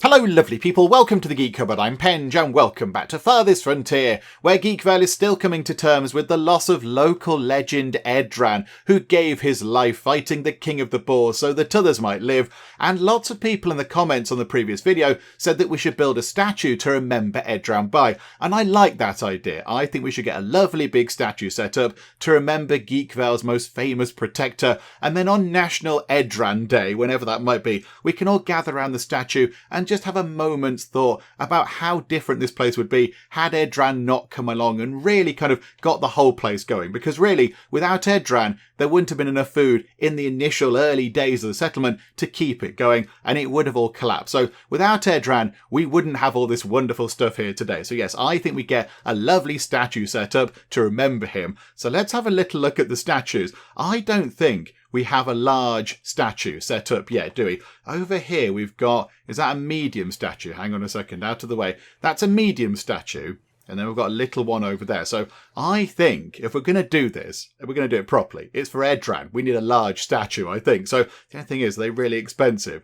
Hello lovely people, welcome to the Geek Cupboard, I'm Penge and welcome back to Farthest Frontier, where Geekvale is still coming to terms with the loss of local legend Edran, who gave his life fighting the King of the Boars so that others might live, and lots of people in the comments on the previous video said that we should build a statue to remember Edran by, and I like that idea. I think we should get a lovely big statue set up to remember Geekvale's most famous protector, and then on National Edran Day, whenever that might be, we can all gather around the statue and just have a moment's thought about how different this place would be had Edran not come along and really kind of got the whole place going. Because really, without Edran, there wouldn't have been enough food in the initial early days of the settlement to keep it going, and it would have all collapsed. So without Edran, we wouldn't have all this wonderful stuff here today. So yes, I think we get a lovely statue set up to remember him. So let's have a little look at the statues. I don't think we have a large statue set up yet, do we? Over here we've got, is that a medium statue? Hang on a second, out of the way. That's a medium statue. And then we've got a little one over there. So I think if we're going to do this, if we're going to do it properly, it's for Edran. We need a large statue, I think. So the only thing is, are they really expensive?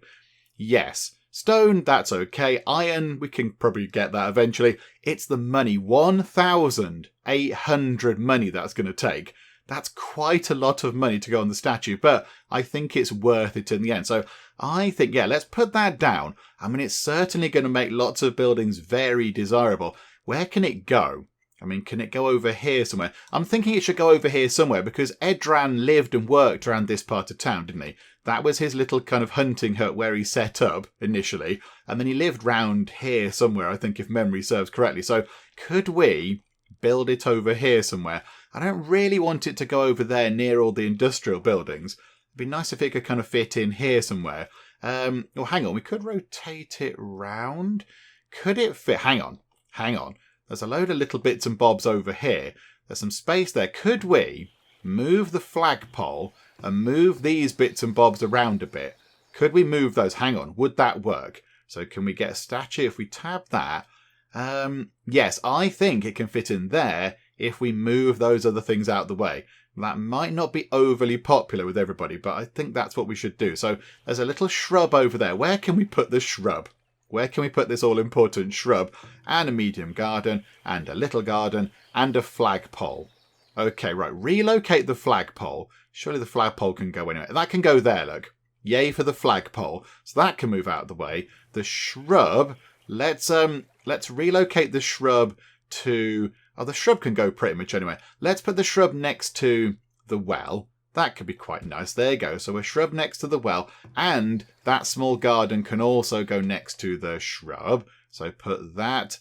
Yes. Stone, that's okay. Iron, we can probably get that eventually. It's the money. 1,800 money that's going to take. That's quite a lot of money to go on the statue, but I think it's worth it in the end. So I think, yeah, let's put that down. I mean, it's certainly going to make lots of buildings very desirable. Where can it go? I mean, can it go over here somewhere? I'm thinking it should go over here somewhere because Edran lived and worked around this part of town, didn't he? That was his little kind of hunting hut where he set up initially. And then he lived round here somewhere, I think, if memory serves correctly. So could we build it over here somewhere? I don't really want it to go over there near all the industrial buildings. It'd be nice if it could kind of fit in here somewhere. Well, hang on, we could rotate it round. Could it fit? Hang on. There's a load of little bits and bobs over here. There's some space there. Could we move the flagpole and move these bits and bobs around a bit? Could we move those? Hang on. Would that work? So can we get a statue if we tab that? Yes, I think it can fit in there if we move those other things out of the way. That might not be overly popular with everybody, but I think that's what we should do. So there's a little shrub over there. Where can we put the shrub? Where can we put this all-important shrub? And a medium garden, and a little garden, and a flagpole. Okay, right, relocate the flagpole. Surely the flagpole can go anywhere. That can go there, look. Yay for the flagpole. So that can move out of the way. The shrub, let's relocate the shrub to... Oh, the shrub can go pretty much anywhere. Let's put the shrub next to the well. That could be quite nice. There you go. So a shrub next to the well. And that small garden can also go next to the shrub. So put that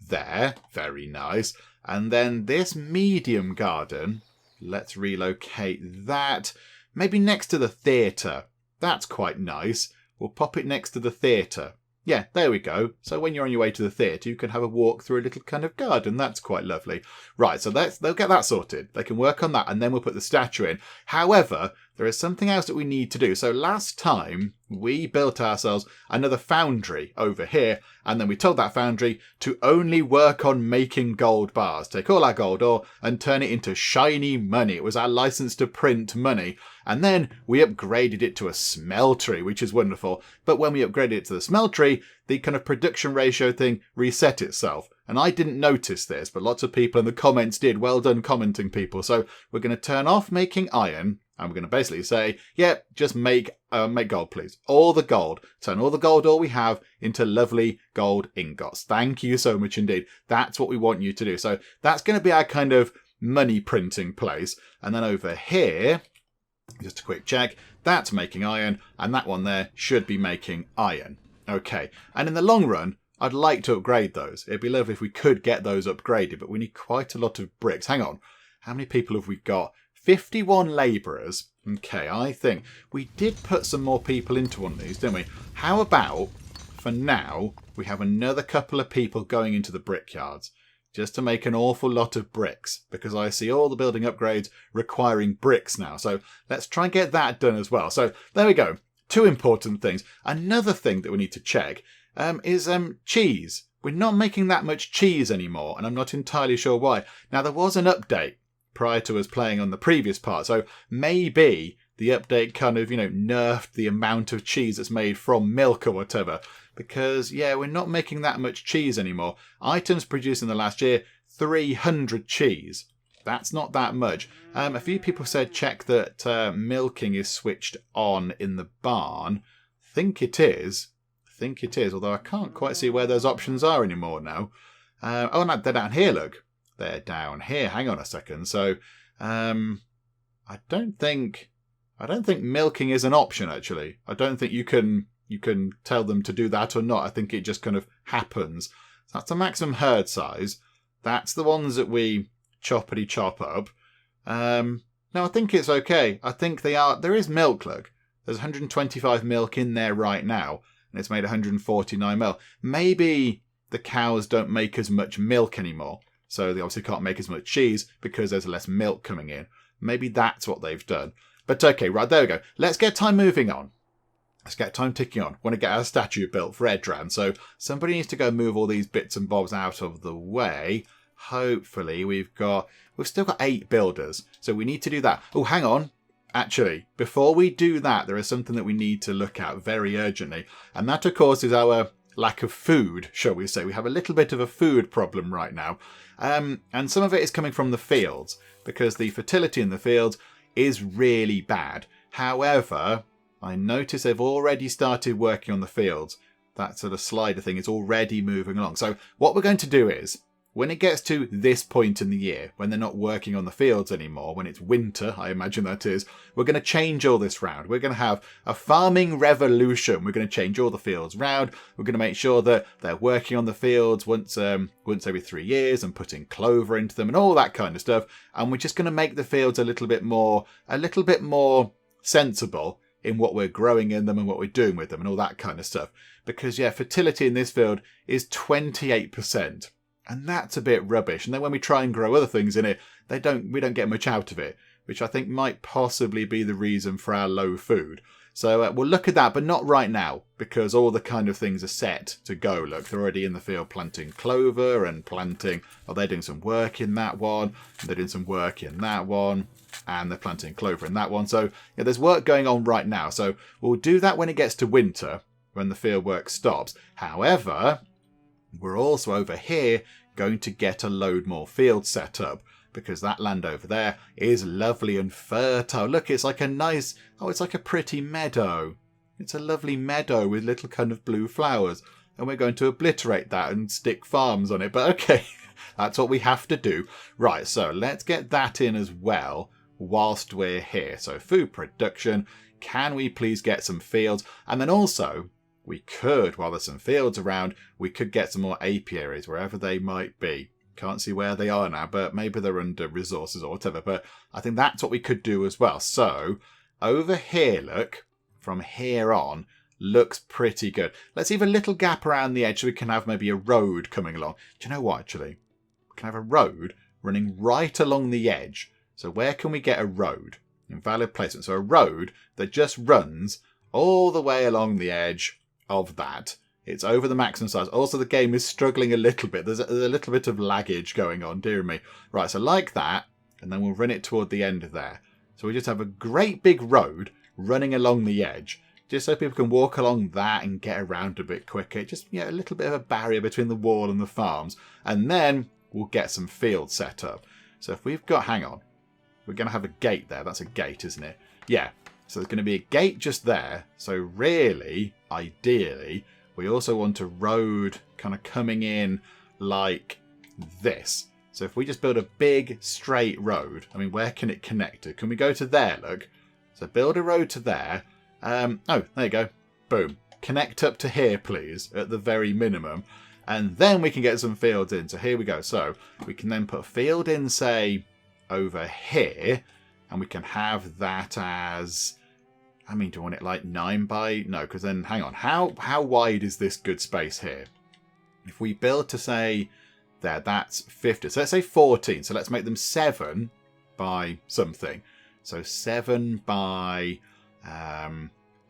there. Very nice. And then this medium garden, let's relocate that. Maybe next to the theatre. That's quite nice. We'll pop it next to the theatre. Yeah, there we go. So when you're on your way to the theatre, you can have a walk through a little kind of garden. That's quite lovely. Right, so they'll get that sorted. They can work on that, and then we'll put the statue in. However, there is something else that we need to do. So last time, we built ourselves another foundry over here, and then we told that foundry to only work on making gold bars. Take all our gold ore and turn it into shiny money. It was our license to print money. And then we upgraded it to a smeltery, which is wonderful. But when we upgraded it to the smeltery, the kind of production ratio thing reset itself. And I didn't notice this, but lots of people in the comments did. Well done commenting, people. So we're going to turn off making iron. And we're going to basically say, yeah, just make gold, please. All the gold. Turn all the gold ore we have into lovely gold ingots. Thank you so much indeed. That's what we want you to do. So that's going to be our kind of money printing place. And then over here, just a quick check, that's making iron. And that one there should be making iron. Okay. And in the long run, I'd like to upgrade those. It'd be lovely if we could get those upgraded, but we need quite a lot of bricks. Hang on. How many people have we got? 51 labourers. Okay, I think we did put some more people into one of these, didn't we? How about, for now, we have another couple of people going into the brickyards just to make an awful lot of bricks, because I see all the building upgrades requiring bricks now. So let's try and get that done as well. So there we go. Two important things. Another thing that we need to check is cheese. We're not making that much cheese anymore, and I'm not entirely sure why. Now, there was an update prior to us playing on the previous part, so maybe the update kind of, nerfed the amount of cheese that's made from milk or whatever. because, yeah, we're not making that much cheese anymore. Items produced in the last year, 300 cheese. That's not that much. A few people said check that milking is switched on in the barn. Think it is, although I can't quite see where those options are anymore now. Oh, no, they're down here, look. They're down here. Hang on a second. So, I don't think milking is an option, actually. I don't think you can tell them to do that or not. I think it just kind of happens. So that's the maximum herd size. That's the ones that we choppity chop up. No, I think it's okay. I think there is milk, look. There's 125 milk in there right now, and it's made 149 milk. Maybe the cows don't make as much milk anymore, so they obviously can't make as much cheese because there's less milk coming in. Maybe that's what they've done. But okay, right, there we go. Let's get time moving on. Let's get time ticking on. Want to get our statue built for Edran, so somebody needs to go move all these bits and bobs out of the way. Hopefully we've still got 8 builders, so we need to do that. Oh, hang on. Actually, before we do that, there is something that we need to look at very urgently, and that, of course, is our lack of food, shall we say. We have a little bit of a food problem right now, and some of it is coming from the fields, because the fertility in the fields is really bad. However, I notice they've already started working on the fields. That sort of slider thing is already moving along. So what we're going to do is, when it gets to this point in the year, when they're not working on the fields anymore, when it's winter, I imagine that is, we're going to change all this round. We're going to have a farming revolution. We're going to change all the fields round. We're going to make sure that they're working on the fields once every 3 years and putting clover into them and all that kind of stuff. And we're just going to make the fields a little bit more sensible in what we're growing in them and what we're doing with them and all that kind of stuff. Because, yeah, fertility in this field is 28%. And that's a bit rubbish. And then when we try and grow other things in it, we don't get much out of it, which I think might possibly be the reason for our low food. So we'll look at that, but not right now, because all the kind of things are set to go. Look, they're already in the field planting clover and planting... Oh, they're doing some work in that one. They're doing some work in that one. And they're planting clover in that one. So yeah, there's work going on right now. So we'll do that when it gets to winter, when the field work stops. However, we're also over here going to get a load more fields set up, because that land over there is lovely and fertile. Look, it's like it's like a pretty meadow. It's a lovely meadow with little kind of blue flowers. And we're going to obliterate that and stick farms on it. But okay, that's what we have to do. Right, so let's get that in as well whilst we're here. So food production, can we please get some fields? And then also, we could, while there's some fields around, we could get some more apiaries, wherever they might be. Can't see where they are now, but maybe they're under resources or whatever. But I think that's what we could do as well. So, over here, look, from here on, looks pretty good. Let's leave a little gap around the edge so we can have maybe a road coming along. Do you know what, actually? We can have a road running right along the edge. So where can we get a road? Invalid placement. So a road that just runs all the way along the edge of that. It's over the maximum size. Also, the game is struggling a little bit. There's a little bit of laggage going on, dear me. Right, so like that, and then we'll run it toward the end there. So we just have a great big road running along the edge, just so people can walk along that and get around a bit quicker. Just, yeah, a little bit of a barrier between the wall and the farms. And then we'll get some fields set up. So if we've got, hang on, we're going to have a gate there. That's a gate, isn't it? Yeah. So there's going to be a gate just there. So really, ideally, we also want a road kind of coming in like this. So if we just build a big straight road, I mean, where can it connect to? Can we go to there, look? So build a road to there. Oh, there you go. Boom. Connect up to here, please, at the very minimum. And then we can get some fields in. So here we go. So we can then put a field in, say, over here. And we can have that as... I mean, do you want it like 9 by... No, because then, hang on. How wide is this good space here? If we build to, say, there, that's 50. So let's say 14. So let's make them 7 by something. So 7 by... I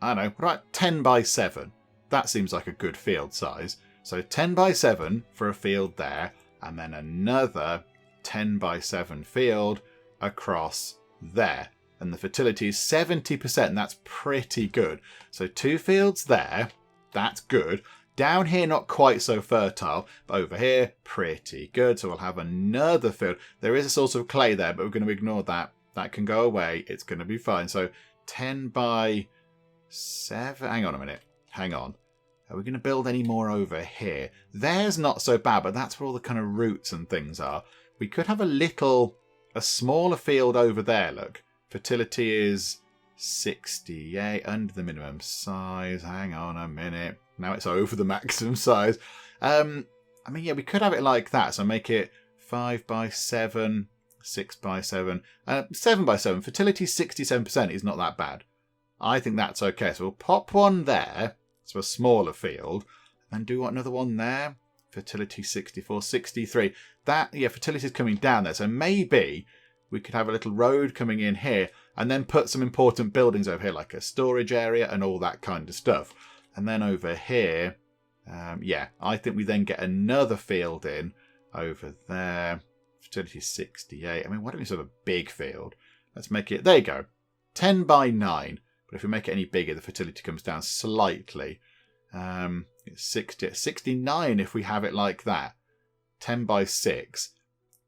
don't know. What about 10 by 7? That seems like a good field size. So 10 by 7 for a field there. And then another 10 by 7 field across there. And the fertility is 70%, and that's pretty good. So 2 fields there, that's good. Down here, not quite so fertile, but over here, pretty good. So we'll have another field. There is a source of clay there, but we're going to ignore that. That can go away. It's going to be fine. So 10 by 7. Hang on a minute. Hang on. Are we going to build any more over here? There's not so bad, but that's where all the kind of roots and things are. We could have a smaller field over there, look. Fertility is 68, under the minimum size. Hang on a minute. Now it's over the maximum size. I mean, yeah, we could have it like that. So make it 5 by 7, 6 by 7, 7 by 7. Fertility 67% is not that bad. I think that's okay. So we'll pop one there. So a smaller field. And do another one there. Fertility 64, 63. That, yeah, fertility is coming down there. So maybe we could have a little road coming in here and then put some important buildings over here, like a storage area and all that kind of stuff. And then over here, yeah, I think we then get another field in over there. Fertility 68. I mean, why don't we just have a big field? Let's make it, there you go, 10 by 9. But if we make it any bigger, the fertility comes down slightly. It's 69 if we have it like that. 10 by 6.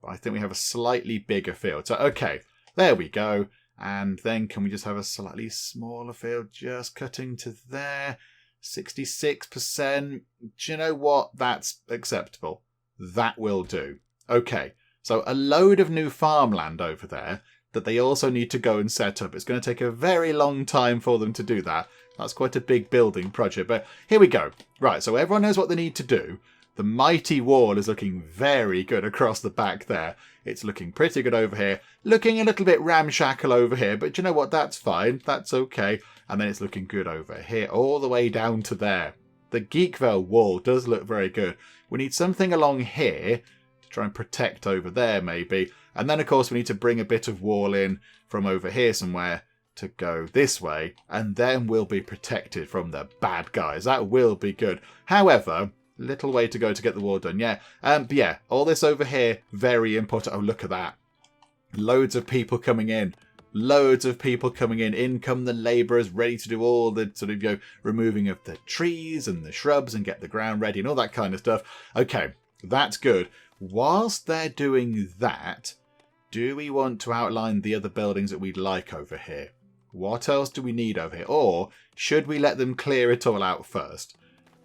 But I think we have a slightly bigger field. So, okay, there we go. And then can we just have a slightly smaller field just cutting to there? 66%. Do you know what? That's acceptable. That will do. Okay, so a load of new farmland over there that they also need to go and set up. It's going to take a very long time for them to do that. That's quite a big building project. But here we go. Right, so everyone knows what they need to do. The mighty wall is looking very good across the back there. It's looking pretty good over here. Looking a little bit ramshackle over here, but you know what? That's fine. That's okay. And then it's looking good over here, all the way down to there. The Geekvale wall does look very good. We need something along here to try and protect over there, maybe. And then, of course, we need to bring a bit of wall in from over here somewhere to go this way. And then we'll be protected from the bad guys. That will be good. However, little way to go to get the wall done. Yeah. But yeah, all this over here, very important. Oh, look at that. Loads of people coming in. Loads of people coming in. In come the labourers, ready to do all the sort of, removing of the trees and the shrubs and get the ground ready and all that kind of stuff. Okay, that's good. Whilst they're doing that, do we want to outline the other buildings that we'd like over here? What else do we need over here? Or should we let them clear it all out first?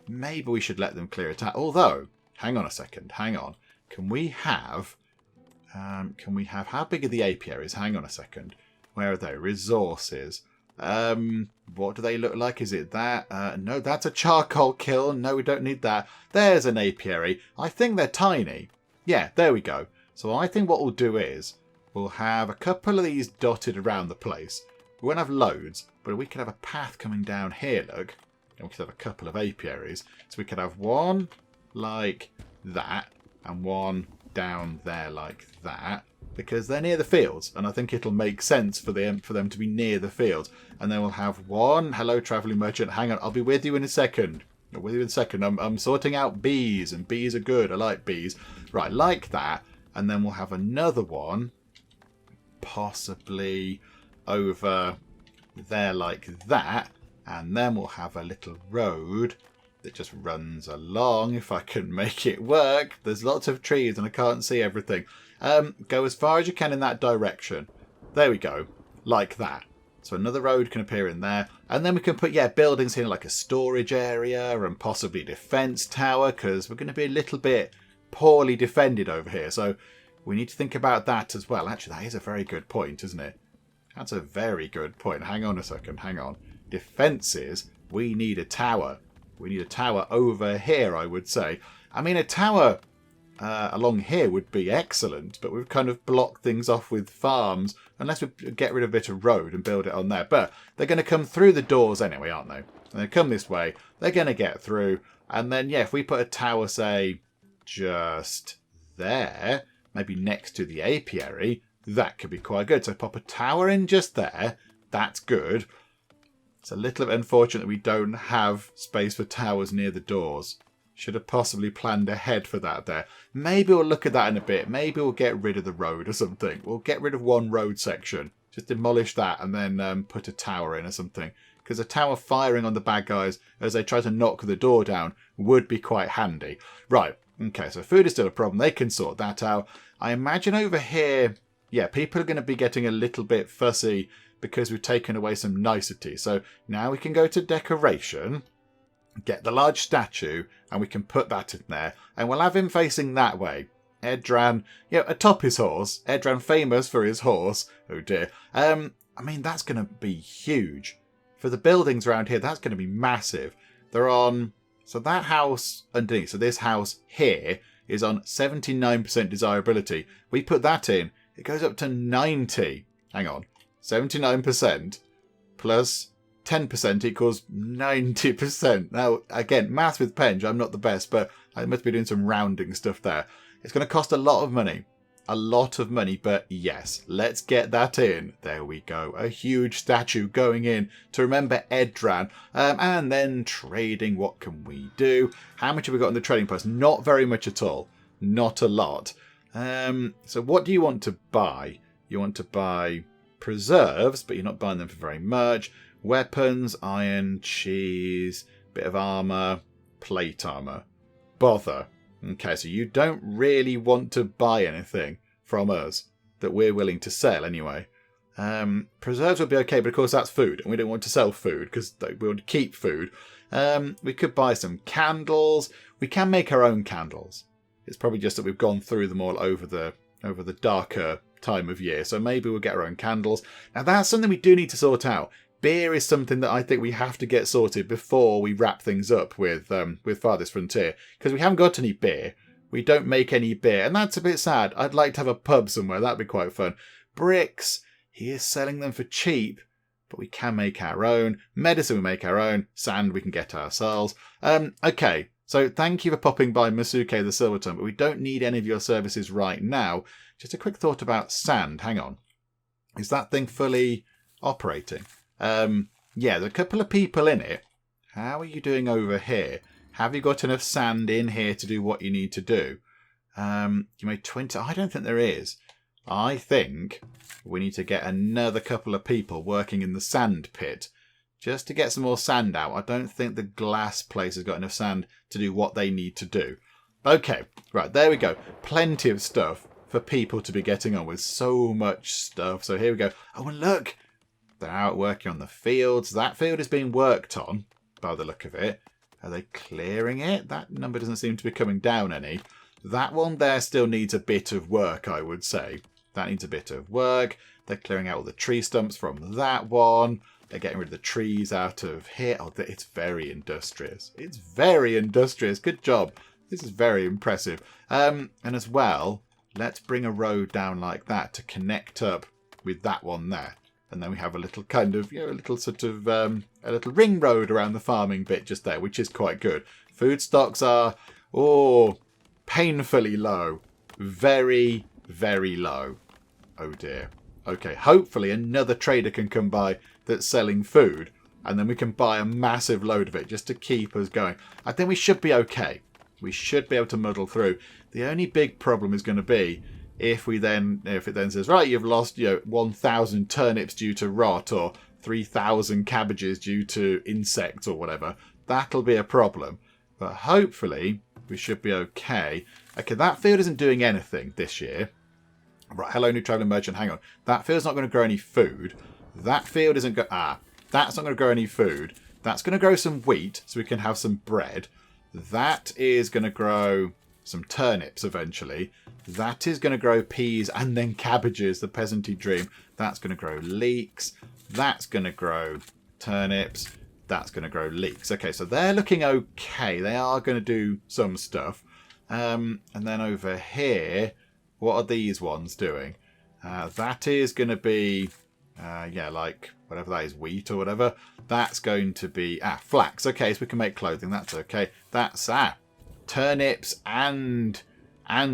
Maybe we should let them clear it out. Although, hang on a second, hang on. Can we have, how big are the apiaries? Hang on a second. Where are they? Resources. What do they look like? Is it that? No, that's a charcoal kiln. No, we don't need that. There's an apiary. I think they're tiny. Yeah, there we go. So I think what we'll do is we'll have a couple of these dotted around the place. We won't have loads, but we could have a path coming down here, look. And we could have a couple of apiaries. So we could have one like that and one down there like that. Because they're near the fields, and I think it'll make sense for them to be near the fields. And then we'll have one. Hello, travelling merchant. Hang on, I'll be with you in a second. I'll be with you in a second. I'm sorting out bees, and bees are good. I like bees. Right, like that. And then we'll have another one, possibly over there like that. And then we'll have a little road that just runs along, if I can make it work. There's lots of trees, and I can't see everything. Go as far as you can in that direction. There we go. Like that. So another road can appear in there. And then we can put, buildings here like a storage area and possibly a defence tower, because we're going to be a little bit poorly defended over here. So we need to think about that as well. Actually, that is a very good point, isn't it? That's a very good point. Hang on a second. Hang on. Defences, we need a tower. We need a tower over here, I would say. I mean, a tower along here would be excellent, but we've kind of blocked things off with farms, unless we get rid of a bit of road and build it on there. But they're going to come through the doors anyway, aren't they? And they come this way, they're going to get through, and then, if we put a tower, say, just there, maybe next to the apiary, that could be quite good. So pop a tower in just there, that's good. It's a little bit unfortunate that we don't have space for towers near the doors. Should have possibly planned ahead for that there. Maybe we'll look at that in a bit. Maybe we'll get rid of the road or something. We'll get rid of one road section. Just demolish that and then put a tower in or something. because a tower firing on the bad guys as they try to knock the door down would be quite handy. Right, okay, so food is still a problem. They can sort that out. I imagine over here, yeah, people are going to be getting a little bit fussy because we've taken away some nicety. So now we can go to decoration, get the large statue, and we can put that in there. And we'll have him facing that way. Edran, atop his horse. Edran famous for his horse. Oh dear. I mean, that's going to be huge. For the buildings around here, that's going to be massive. They're on... So that house underneath, so this house here is on 79% desirability. We put that in, it goes up to 90. Hang on. 79% plus 10% equals 90%. Now, again, maths with Penge, I'm not the best, but I must be doing some rounding stuff there. It's going to cost a lot of money. A lot of money, but yes, let's get that in. There we go. A huge statue going in to remember Edran. And then trading, what can we do? How much have we got in the trading post? Not very much at all. Not a lot. So what do you want to buy? You want to buy preserves, but you're not buying them for very much. Weapons, iron, cheese, bit of armour, plate armour. Bother. Okay, so you don't really want to buy anything from us that we're willing to sell anyway. Preserves would be okay, but of course that's food, and we don't want to sell food because we want to keep food. We could buy some candles. We can make our own candles. It's probably just that we've gone through them all over the darker time of year, so maybe we'll get our own candles. Now that's something we do need to sort out. Beer is something that I think we have to get sorted before we wrap things up with Farthest Frontier, because we haven't got any beer. We don't make any beer, and that's a bit sad. I'd like to have a pub somewhere. That'd be quite fun. Bricks, he is selling them for cheap, but we can make our own. Medicine, we make our own. Sand, we can get ourselves. Okay, so thank you for popping by, Masuke the Silvertongue, but we don't need any of your services right now. Just a quick thought about sand. Hang on. Is that thing fully operating? Yeah, there's a couple of people in it. How are you doing over here? Have you got enough sand in here to do what you need to do? You made 20. I don't think there is. I think we need to get another couple of people working in the sand pit just to get some more sand out. I don't think the glass place has got enough sand to do what they need to do. Okay, right, there we go. Plenty of stuff for people to be getting on with. So much stuff. So here we go. Oh, and look! They're out working on the fields. That field is being worked on, by the look of it. Are they clearing it? That number doesn't seem to be coming down any. That one there still needs a bit of work, I would say. That needs a bit of work. They're clearing out all the tree stumps from that one. They're getting rid of the trees out of here. Oh, it's very industrious. It's very industrious. Good job. This is very impressive. And as well, let's bring a road down like that to connect up with that one there. And then we have a little kind of, a little sort of, a little ring road around the farming bit just there, which is quite good. Food stocks are, painfully low. Very, very low. Oh dear. Okay, hopefully another trader can come by that's selling food, and then we can buy a massive load of it just to keep us going. I think we should be okay. We should be able to muddle through. The only big problem is going to be if it then says, right, you've lost 1,000 turnips due to rot, or 3,000 cabbages due to insects or whatever. That'll be a problem. But hopefully we should be okay. Okay, that field isn't doing anything this year. Right, hello, new travelling merchant. Hang on. That field's not going to grow any food. That field isn't going... that's not going to grow any food. That's going to grow some wheat so we can have some bread. That is going to grow some turnips eventually. That is going to grow peas and then cabbages, the peasanty dream. That's going to grow leeks. That's going to grow turnips. That's going to grow leeks. Okay, so they're looking okay. They are going to do some stuff. And then over here, what are these ones doing? That is going to be, like whatever that is, wheat or whatever. That's going to be, flax. Okay, so we can make clothing. That's okay. That's, turnips and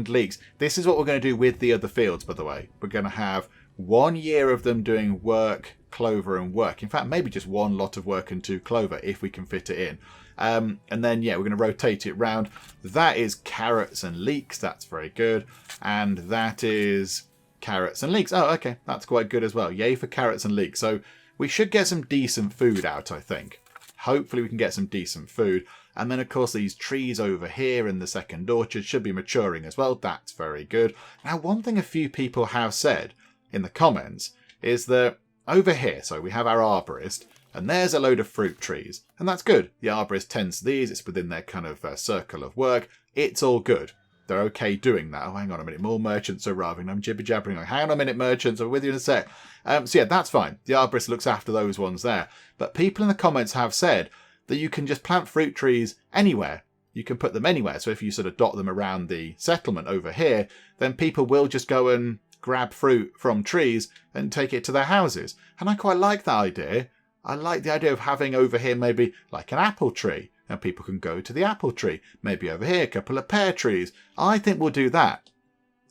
leeks. This is what we're going to do with the other fields, by the way. We're going to have 1 year of them doing work, clover and work. In fact, maybe just one lot of work and 2 clover if we can fit it in. And then, we're going to rotate it round. That is carrots and leeks. That's very good. And that is carrots and leeks. Oh, okay. That's quite good as well. Yay for carrots and leeks. So we should get some decent food out, I think. Hopefully we can get some decent food. And then, of course, these trees over here in the second orchard should be maturing as well. That's very good. Now, one thing a few people have said in the comments is that over here, so we have our arborist, and there's a load of fruit trees. And that's good. The arborist tends to these. It's within their kind of circle of work. It's all good. They're okay doing that. Oh, hang on a minute. More merchants are arriving. I'm jibber-jabbering. Hang on a minute, merchants. I'm with you in a sec. So yeah, that's fine. The arborist looks after those ones there. But people in the comments have said that you can just plant fruit trees anywhere. You can put them anywhere. So if you sort of dot them around the settlement over here, then people will just go and grab fruit from trees and take it to their houses. And I quite like that idea. I like the idea of having over here maybe like an apple tree. And people can go to the apple tree. Maybe over here, a couple of pear trees. I think we'll do that.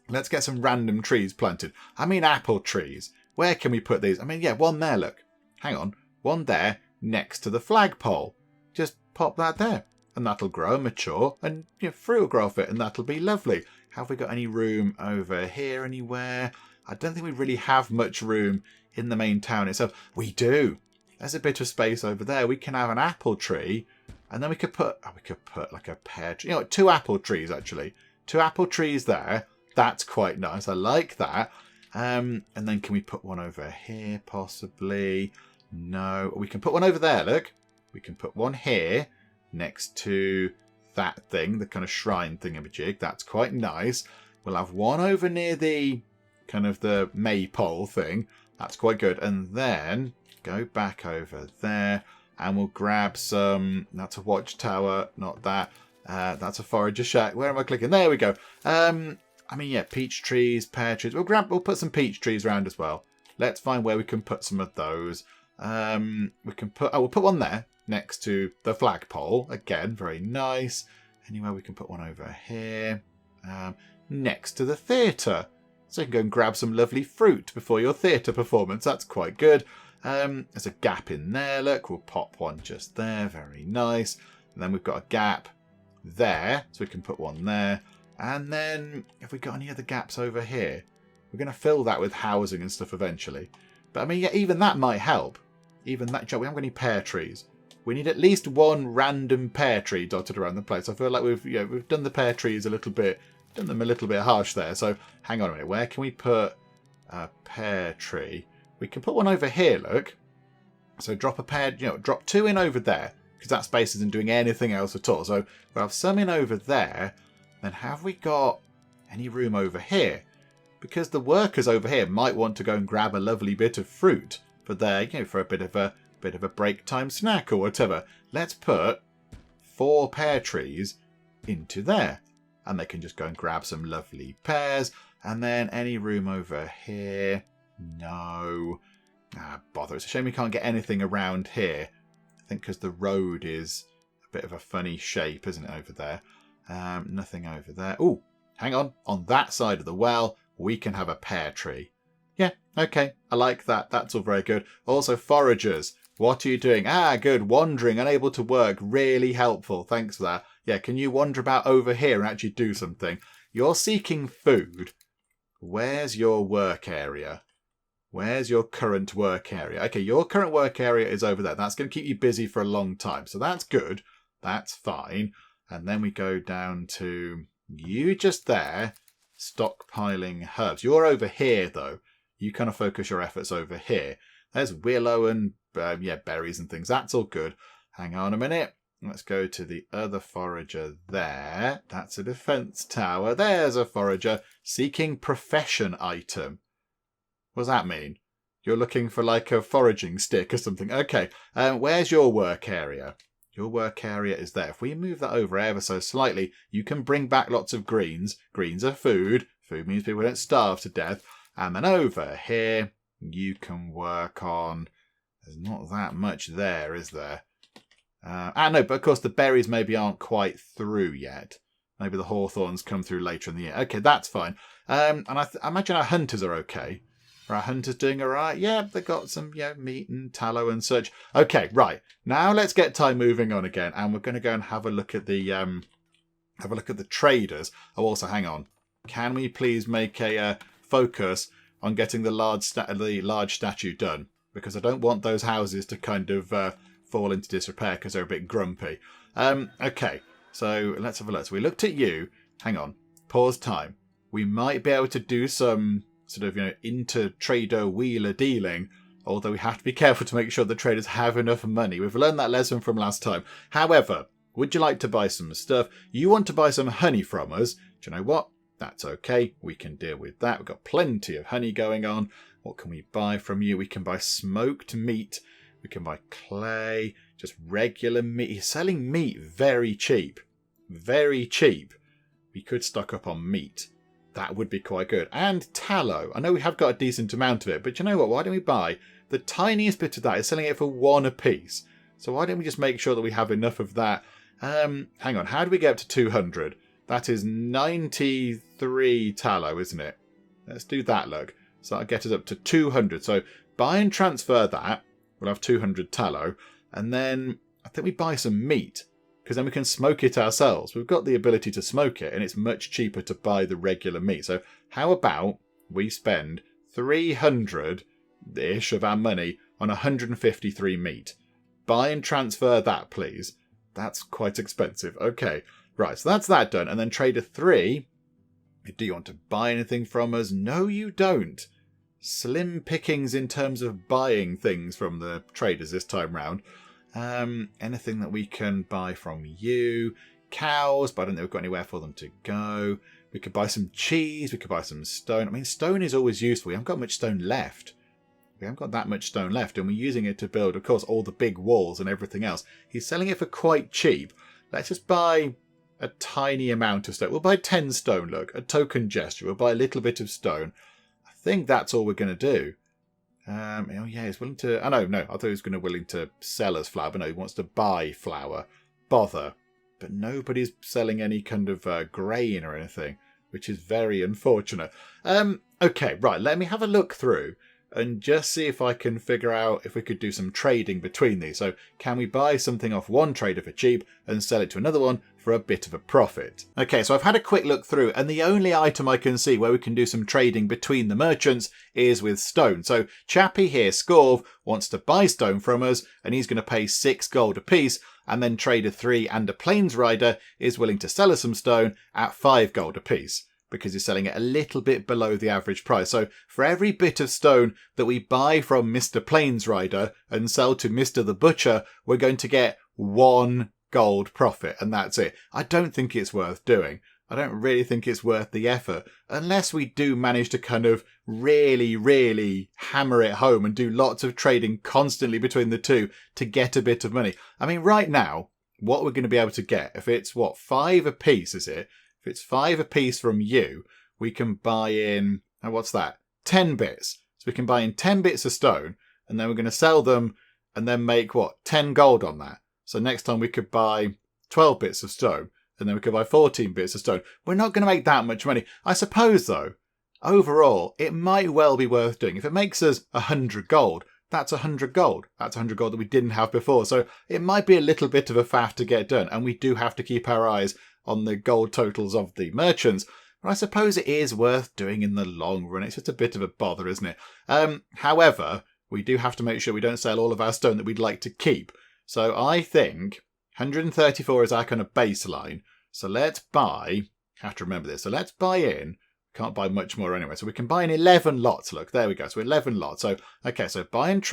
Let's get some random trees planted. I mean apple trees. Where can we put these? I mean, yeah, one there, look. Hang on. One there next to the flagpole. Just pop that there. And that'll grow and mature. And fruit will grow off it. And that'll be lovely. Have we got any room over here anywhere? I don't think we really have much room in the main town itself. We do. There's a bit of space over there. We can have an apple tree. And then we could put like a pear tree. 2 apple trees, actually. 2 apple trees there. That's quite nice. I like that. And then can we put one over here, possibly? No. We can put one over there, look. We can put one here next to that thing, the kind of shrine thingamajig. That's quite nice. We'll have one over near the kind of the maypole thing. That's quite good. And then go back over there. And we'll grab some... That's a watchtower, not that. That's a forager shack. Where am I clicking? There we go. I mean, yeah, peach trees, pear trees. We'll put some peach trees around as well. Let's find where we can put some of those. We'll put one there next to the flagpole. Again, very nice. Anywhere we can put one over here. Next to the theatre. So you can go and grab some lovely fruit before your theatre performance. That's quite good. There's a gap in there. Look, we'll pop one just there. Very nice. And then we've got a gap there. So we can put one there. And then have we got any other gaps over here? We're going to fill that with housing and stuff eventually. But I mean, yeah, even that might help. Even that, we haven't got any pear trees. We need at least one random pear tree dotted around the place. I feel like we've done the pear trees a little bit, done them a little bit harsh there. So hang on a minute. Where can we put a pear tree? We can put one over here, look. So drop a pear, drop 2 in over there, because that space isn't doing anything else at all. So we'll have some in over there. Then have we got any room over here? Because the workers over here might want to go and grab a lovely bit of fruit for their, for a bit of a break time snack or whatever. Let's put 4 pear trees into there. And they can just go and grab some lovely pears. And then any room over here? No. Bother. It's a shame we can't get anything around here. I think because the road is a bit of a funny shape, isn't it, over there? Nothing over there. Oh, hang on. On that side of the well, we can have a pear tree. Yeah, okay. I like that. That's all very good. Also, foragers. What are you doing? Good. Wandering, unable to work. Really helpful. Thanks for that. Yeah, can you wander about over here and actually do something? You're seeking food. Where's your work area? Where's your current work area? Okay, your current work area is over there. That's going to keep you busy for a long time. So that's good. That's fine. And then we go down to you just there, stockpiling herbs. You're over here, though. You kind of focus your efforts over here. There's willow and, berries and things. That's all good. Hang on a minute. Let's go to the other forager there. That's a defense tower. There's a forager seeking profession item. What does that mean? You're looking for like a foraging stick or something. Okay, where's your work area? Your work area is there. If we move that over ever so slightly, you can bring back lots of greens. Greens are food. Food means people don't starve to death. And then over here, you can work on... There's not that much there, is there? No, but of course the berries maybe aren't quite through yet. Maybe the hawthorns come through later in the year. Okay, that's fine. And I imagine our hunters are okay. Are our hunters doing all right? Yeah, they got some meat and tallow and such. Okay, right. Now let's get time moving on again, and we're going to go and have a look at the traders. Oh, also, hang on. Can we please make a focus on getting the large statue done? because I don't want those houses to kind of fall into disrepair because they're a bit grumpy. Okay, so let's have a look. So we looked at you. Hang on. Pause time. We might be able to do some sort of, inter-trader wheeler dealing, although we have to be careful to make sure the traders have enough money. We've learned that lesson from last time. However, would you like to buy some stuff? You want to buy some honey from us. Do you know what? That's okay. We can deal with that. We've got plenty of honey going on. What can we buy from you? We can buy smoked meat. We can buy clay, just regular meat. You're selling meat very cheap. Very cheap. We could stock up on meat. That would be quite good. And tallow. I know we have got a decent amount of it, but you know what? Why don't we buy the tiniest bit of that? Is selling it for 1 apiece. So why don't we just make sure that we have enough of that? Hang on. How do we get up to 200? That is 93 tallow, isn't it? Let's do that, look. So that'll get us up to 200. So buy and transfer that. We'll have 200 tallow. And then I think we buy some meat, because then we can smoke it ourselves. We've got the ability to smoke it, and it's much cheaper to buy the regular meat. So how about we spend 300-ish of our money on 153 meat? Buy and transfer that, please. That's quite expensive. Okay, right, so that's that done. And then Trader 3, do you want to buy anything from us? No, you don't. Slim pickings in terms of buying things from the traders this time round. Anything that we can buy from you? Cows, but I don't think we've got anywhere for them to go. We could buy some cheese. We could buy some stone. I mean, stone is always useful. We haven't got much stone left. We haven't got that much stone left, and we're using it to build, of course, all the big walls and everything else. He's selling it for quite cheap. Let's just buy a tiny amount of stone. We'll buy 10 stone, look. A token gesture. We'll buy a little bit of stone. I think that's all we're going to do. Oh yeah, he's willing to... Oh no, I thought he was willing to sell us flour, but no, he wants to buy flour. Bother. But nobody's selling any kind of grain or anything, which is very unfortunate. Okay, right, let me have a look through and just see if I can figure out if we could do some trading between these. So can we buy something off one trader for cheap and sell it to another one for a bit of a profit? Okay, so I've had a quick look through, and the only item I can see where we can do some trading between the merchants is with stone. So Chappie here, Scorv, wants to buy stone from us, and he's going to pay 6 gold apiece, and then Trader 3 and a Plains Rider is willing to sell us some stone at 5 gold apiece, because he's selling it a little bit below the average price. So for every bit of stone that we buy from Mr. Plains Rider and sell to Mr. the Butcher, we're going to get 1 gold profit, and that's it. I don't think it's worth doing. I don't really think it's worth the effort, unless we do manage to kind of really, really hammer it home and do lots of trading constantly between the two to get a bit of money. I mean, right now, what we're going to be able to get, if it's, 5 apiece, is it? If it's 5 apiece from you, we can buy in, what's that? 10 bits. So we can buy in 10 bits of stone, and then we're going to sell them and then make, 10 gold on that. So next time we could buy 12 bits of stone, and then we could buy 14 bits of stone. We're not going to make that much money. I suppose, though, overall, it might well be worth doing. If it makes us 100 gold, that's 100 gold. That's 100 gold that we didn't have before. So it might be a little bit of a faff to get done, and we do have to keep our eyes on the gold totals of the merchants. But I suppose it is worth doing in the long run. It's just a bit of a bother, isn't it? However, we do have to make sure we don't sell all of our stone that we'd like to keep. So I think 134 is our kind of baseline. So let's buy, have to remember this, so let's buy in, can't buy much more anyway, so we can buy in 11 lots, look, there we go, so 11 lots. So, okay, so buy and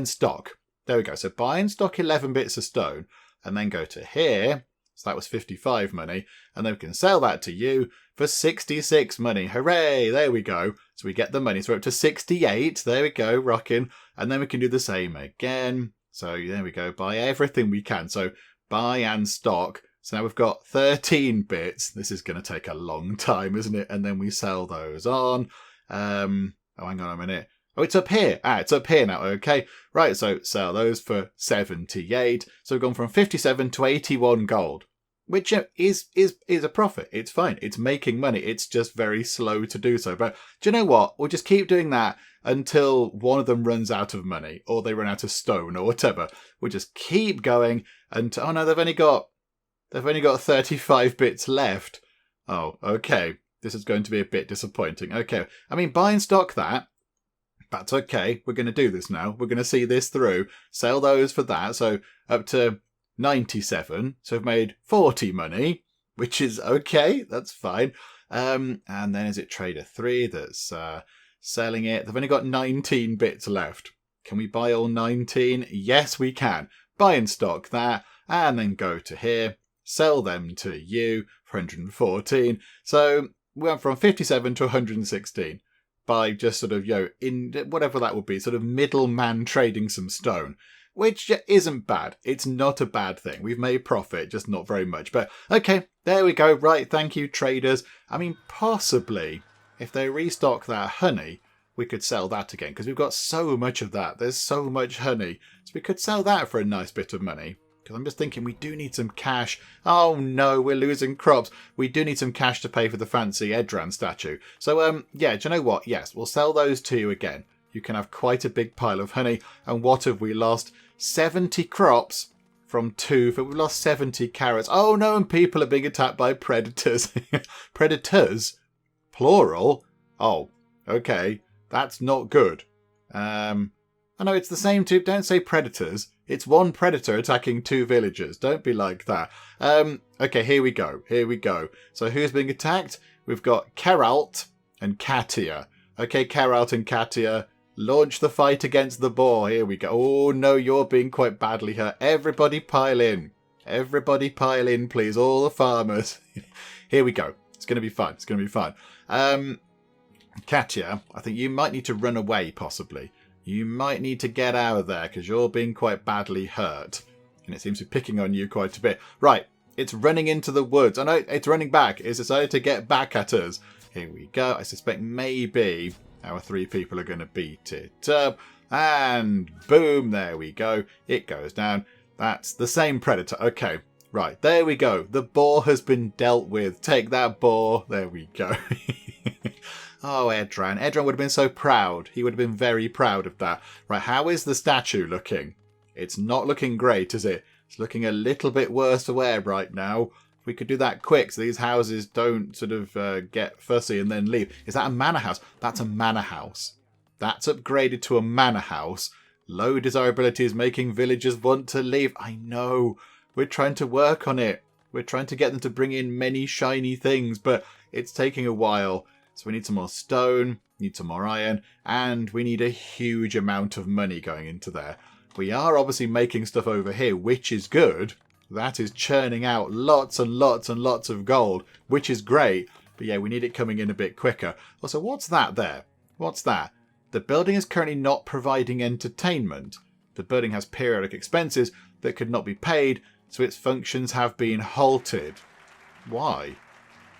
stock, there we go, so buy and stock 11 bits of stone, and then go to here, so that was 55 money, and then we can sell that to you for 66 money, hooray, there we go, so we get the money, so we're up to 68, there we go, rocking, and then we can do the same again, so there we go, buy everything we can, so buy and stock. So now we've got 13 bits. This is going to take a long time, isn't it? And then we sell those on. Oh, hang on a minute. Oh, it's up here. It's up here now. Okay. Right. So sell those for 78. So we've gone from 57 to 81 gold, which is a profit. It's fine. It's making money. It's just very slow to do so. But do you know what? We'll just keep doing that until one of them runs out of money or they run out of stone or whatever. We'll just keep going until, oh no, they've only got 35 bits left. Oh, okay. This is going to be a bit disappointing. Okay. I mean, buy and stock that. That's okay. We're going to do this now. We're going to see this through. Sell those for that. So up to 97. So we've made 40 money, which is okay. That's fine. And then is it Trader 3 that's selling it? They've only got 19 bits left. Can we buy all 19? Yes, we can. Buy and stock that, and then go to here. Sell them to you for 114. So we went from 57 to 116 by just sort of, in whatever that would be, sort of middleman trading some stone, which isn't bad. It's not a bad thing. We've made profit, just not very much. But okay, there we go. Right, thank you, traders. I mean, possibly, if they restock that honey, we could sell that again, because we've got so much of that. There's so much honey. So we could sell that for a nice bit of money. Because I'm just thinking we do need some cash. Oh no, we're losing crops. We do need some cash to pay for the fancy Edran statue. So, yeah, do you know what? Yes, we'll sell those to you again. You can have quite a big pile of honey. And what have we lost? 70 crops from 2. We've lost 70 carrots. Oh no, and people are being attacked by predators. Predators? Plural? Oh, okay. That's not good. I know it's the same two. Don't say predators. It's one predator attacking 2 villagers. Don't be like that. Okay, here we go. Here we go. So who's being attacked? We've got Keralt and Katia. Okay, Keralt and Katia, launch the fight against the boar. Here we go. Oh no, you're being quite badly hurt. Everybody pile in. Everybody pile in, please. All the farmers. Here we go. It's going to be fun. It's going to be fun. Katia, I think you might need to run away, possibly. You might need to get out of there because you're being quite badly hurt. And it seems to be picking on you quite a bit. Right, it's running into the woods. I know it's running back. It's decided to get back at us. Here we go. I suspect maybe our 3 people are going to beat it up. And boom, there we go. It goes down. That's the same predator. Okay, right, there we go. The boar has been dealt with. Take that, boar. There we go. Oh, Edran. Edran would have been so proud. He would have been very proud of that. Right, how is the statue looking? It's not looking great, is it? It's looking a little bit worse for wear right now. We could do that quick so these houses don't sort of get fussy and then leave. Is that a manor house? That's a manor house. That's upgraded to a manor house. Low desirability is making villagers want to leave. I know. We're trying to work on it. We're trying to get them to bring in many shiny things, but it's taking a while. So we need some more stone, need some more iron, and we need a huge amount of money going into there. We are obviously making stuff over here, which is good. That is churning out lots and lots and lots of gold, which is great. But yeah, we need it coming in a bit quicker. Also, what's that there? What's that? The building is currently not providing entertainment. The building has periodic expenses that could not be paid, so its functions have been halted. Why?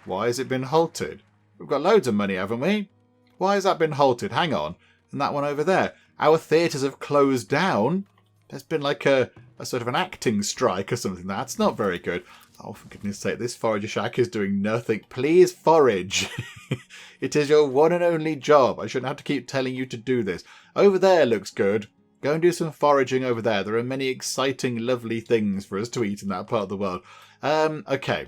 Why has it been halted? We've got loads of money, haven't we? Why has that been halted? Hang on. And that one over there. Our theatres have closed down. There's been like a sort of an acting strike or something. That's not very good. Oh, for goodness sake, this forager shack is doing nothing. Please forage. It is your one and only job. I shouldn't have to keep telling you to do this. Over there looks good. Go and do some foraging over there. There are many exciting, lovely things for us to eat in that part of the world. Okay.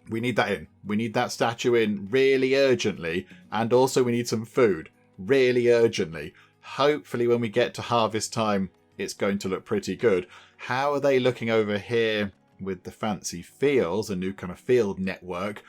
We need that in. We need that statue in really urgently. And also we need some food really urgently. Hopefully when we get to harvest time, it's going to look pretty good. How are they looking over here with the fancy fields, a new kind of field network?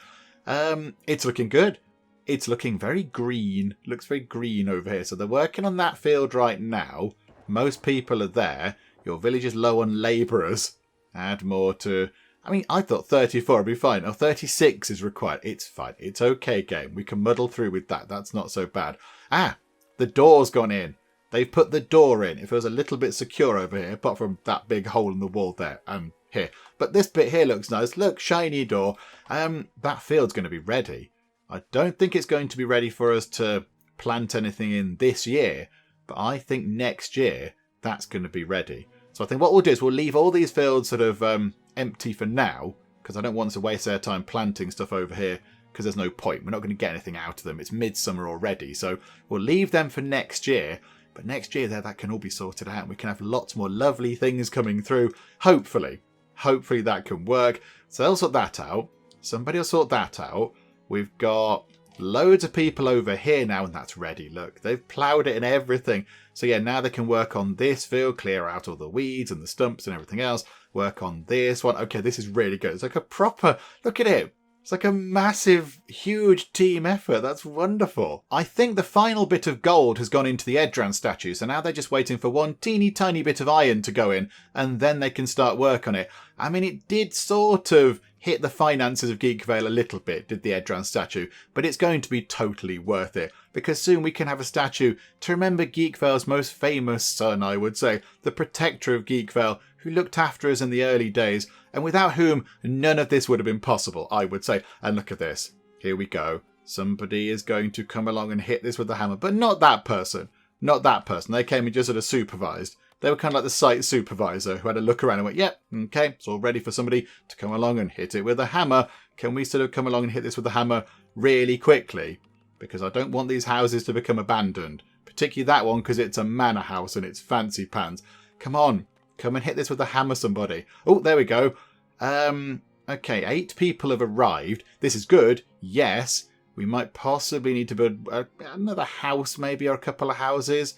It's looking good. It's looking very green. Looks very green over here. So they're working on that field right now. Most people are there. Your village is low on labourers. Add more to... I mean, I thought 34 would be fine. Oh, 36 is required. It's fine. It's okay, game. We can muddle through with that. That's not so bad. Ah, the door's gone in. They've put the door in. It feels a little bit secure over here, apart from that big hole in the wall there and here. But this bit here looks nice. Look, shiny door. That field's going to be ready. I don't think it's going to be ready for us to plant anything in this year, but I think next year that's going to be ready. So I think what we'll do is we'll leave all these fields sort of empty for now, because I don't want us to waste our time planting stuff over here, because there's no point. We're not going to get anything out of them. It's midsummer already, so we'll leave them for next year. But next year, that can all be sorted out, and we can have lots more lovely things coming through. Hopefully. Hopefully that can work. So they'll sort that out. Somebody will sort that out. We've got Loads of people over here now, and that's ready. Look, they've ploughed it and everything. So yeah, now they can work on this field, clear out all the weeds and the stumps and everything else. Work on this one. Okay, this is really good. It's like a proper, look at it. It's like a massive, huge team effort. That's wonderful. I think the final bit of gold has gone into the Edran statue, so now they're just waiting for one teeny tiny bit of iron to go in, and then they can start work on it. I mean, it did sort of hit the finances of Geekvale a little bit, did the Edran statue, but it's going to be totally worth it, because soon we can have a statue to remember Geekvale's most famous son, I would say, the protector of Geekvale, who looked after us in the early days, and without whom none of this would have been possible, I would say. And look at this. Here we go. Somebody is going to come along and hit this with the hammer, but not that person. Not that person. They came and just sort of supervised. They were kind of like the site supervisor who had a look around and went, yep, okay, it's all ready for somebody to come along and hit it with a hammer. Can we sort of come along and hit this with a hammer really quickly? Because I don't want these houses to become abandoned. Particularly that one, because it's a manor house and it's fancy pants. Come on, come and hit this with a hammer, somebody. Oh, there we go. Okay, 8 people have arrived. This is good, yes. We might possibly need to build another house, maybe, or a couple of houses.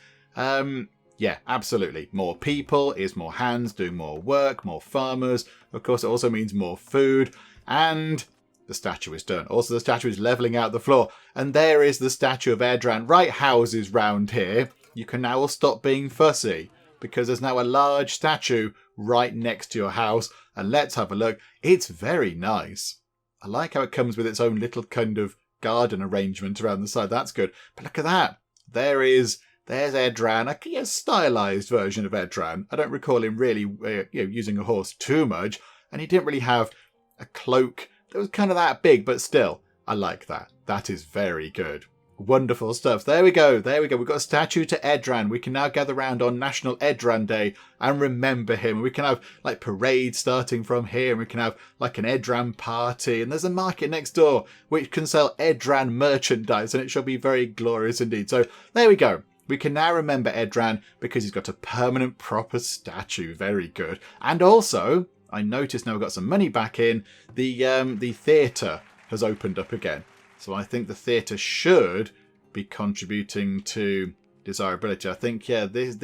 Yeah, absolutely. More people is more hands doing more work, more farmers. Of course, it also means more food. And the statue is done. Also, the statue is levelling out the floor. And there is the statue of Edran. Right, houses round here. You can now all stop being fussy, because there's now a large statue right next to your house. And let's have a look. It's very nice. I like how it comes with its own little kind of garden arrangement around the side. That's good. But look at that. There's Edran, a stylised version of Edran. I don't recall him really using a horse too much. And he didn't really have a cloak that was kind of that big, but still, I like that. That is very good. Wonderful stuff. There we go. We've got a statue to Edran. We can now gather round on National Edran Day and remember him. We can have like parades starting from here. And we can have like an Edran party. And there's a market next door which can sell Edran merchandise. And it shall be very glorious indeed. So there we go. We can now remember Edran because he's got a permanent proper statue. Very good. And also, I noticed now we've got some money back in. The theatre has opened up again. So I think the theatre should be contributing to desirability. I think, yeah, these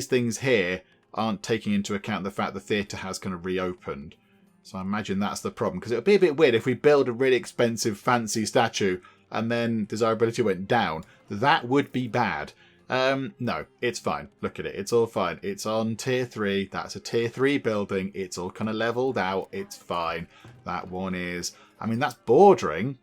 things here aren't taking into account the fact the theatre has kind of reopened. So I imagine that's the problem. Because it would be a bit weird if we build a really expensive, fancy statue and then desirability went down. That would be bad. No, it's fine. Look at it. It's all fine. It's on tier 3. That's a tier 3 building. It's all kind of leveled out. It's fine. That one is... I mean, that's bordering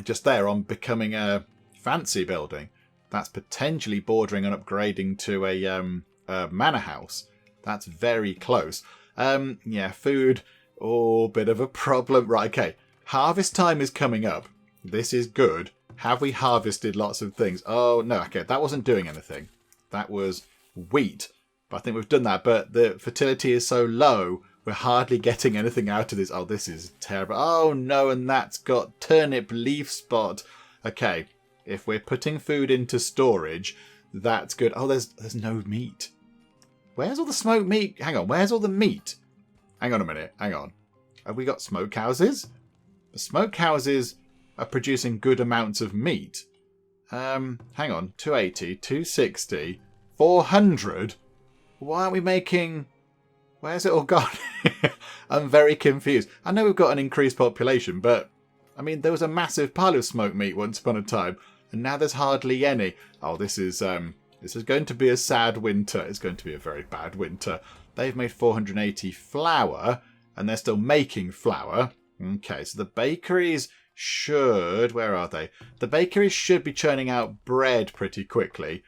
just there on becoming a fancy building. That's potentially bordering on upgrading to a manor house. That's very close. Yeah, food. Oh, bit of a problem. Right, okay. Harvest time is coming up. This is good. Have we harvested lots of things? Oh, no, okay. That wasn't doing anything. That was wheat. But I think we've done that. But the fertility is so low, we're hardly getting anything out of this. Oh, this is terrible. Oh, no, and that's got turnip leaf spot. Okay, if we're putting food into storage, that's good. Oh, there's no meat. Where's all the smoked meat? Hang on, where's all the meat? Hang on a minute, hang on. Have we got smokehouses? The smokehouses are producing good amounts of meat. Hang on, 280, 260, 400? Why aren't we making... Where's it all gone? I'm very confused. I know we've got an increased population, but... I mean, there was a massive pile of smoked meat once upon a time, and now there's hardly any. Oh, this is going to be a sad winter. It's going to be a very bad winter. They've made 480 flour, and they're still making flour. Okay, so the bakeries should... Where are they? The bakeries should be churning out bread pretty quickly.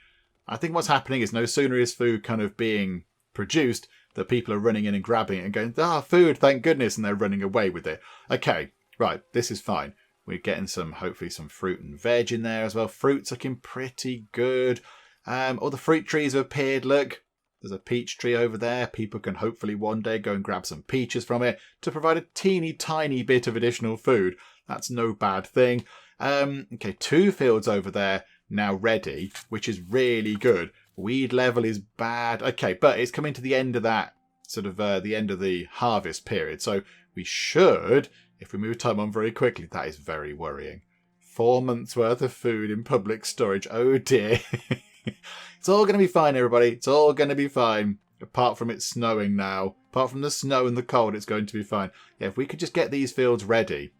I think what's happening is no sooner is food kind of being produced that people are running in and grabbing it and going, food, thank goodness, and they're running away with it. Okay, right, this is fine. We're getting hopefully some fruit and veg in there as well. Fruit's looking pretty good. All the fruit trees have appeared, look. There's a peach tree over there. People can hopefully one day go and grab some peaches from it to provide a teeny tiny bit of additional food. That's no bad thing. Okay, 2 fields over there now ready, which is really good. Weed level is bad. Okay, but it's coming to the end of that, sort of the end of the harvest period. So we should, if we move time on very quickly, that is very worrying. 4 months worth of food in public storage. Oh dear. It's all going to be fine, everybody. It's all going to be fine. Apart from it snowing now. Apart from the snow and the cold, it's going to be fine. Yeah, if we could just get these fields ready.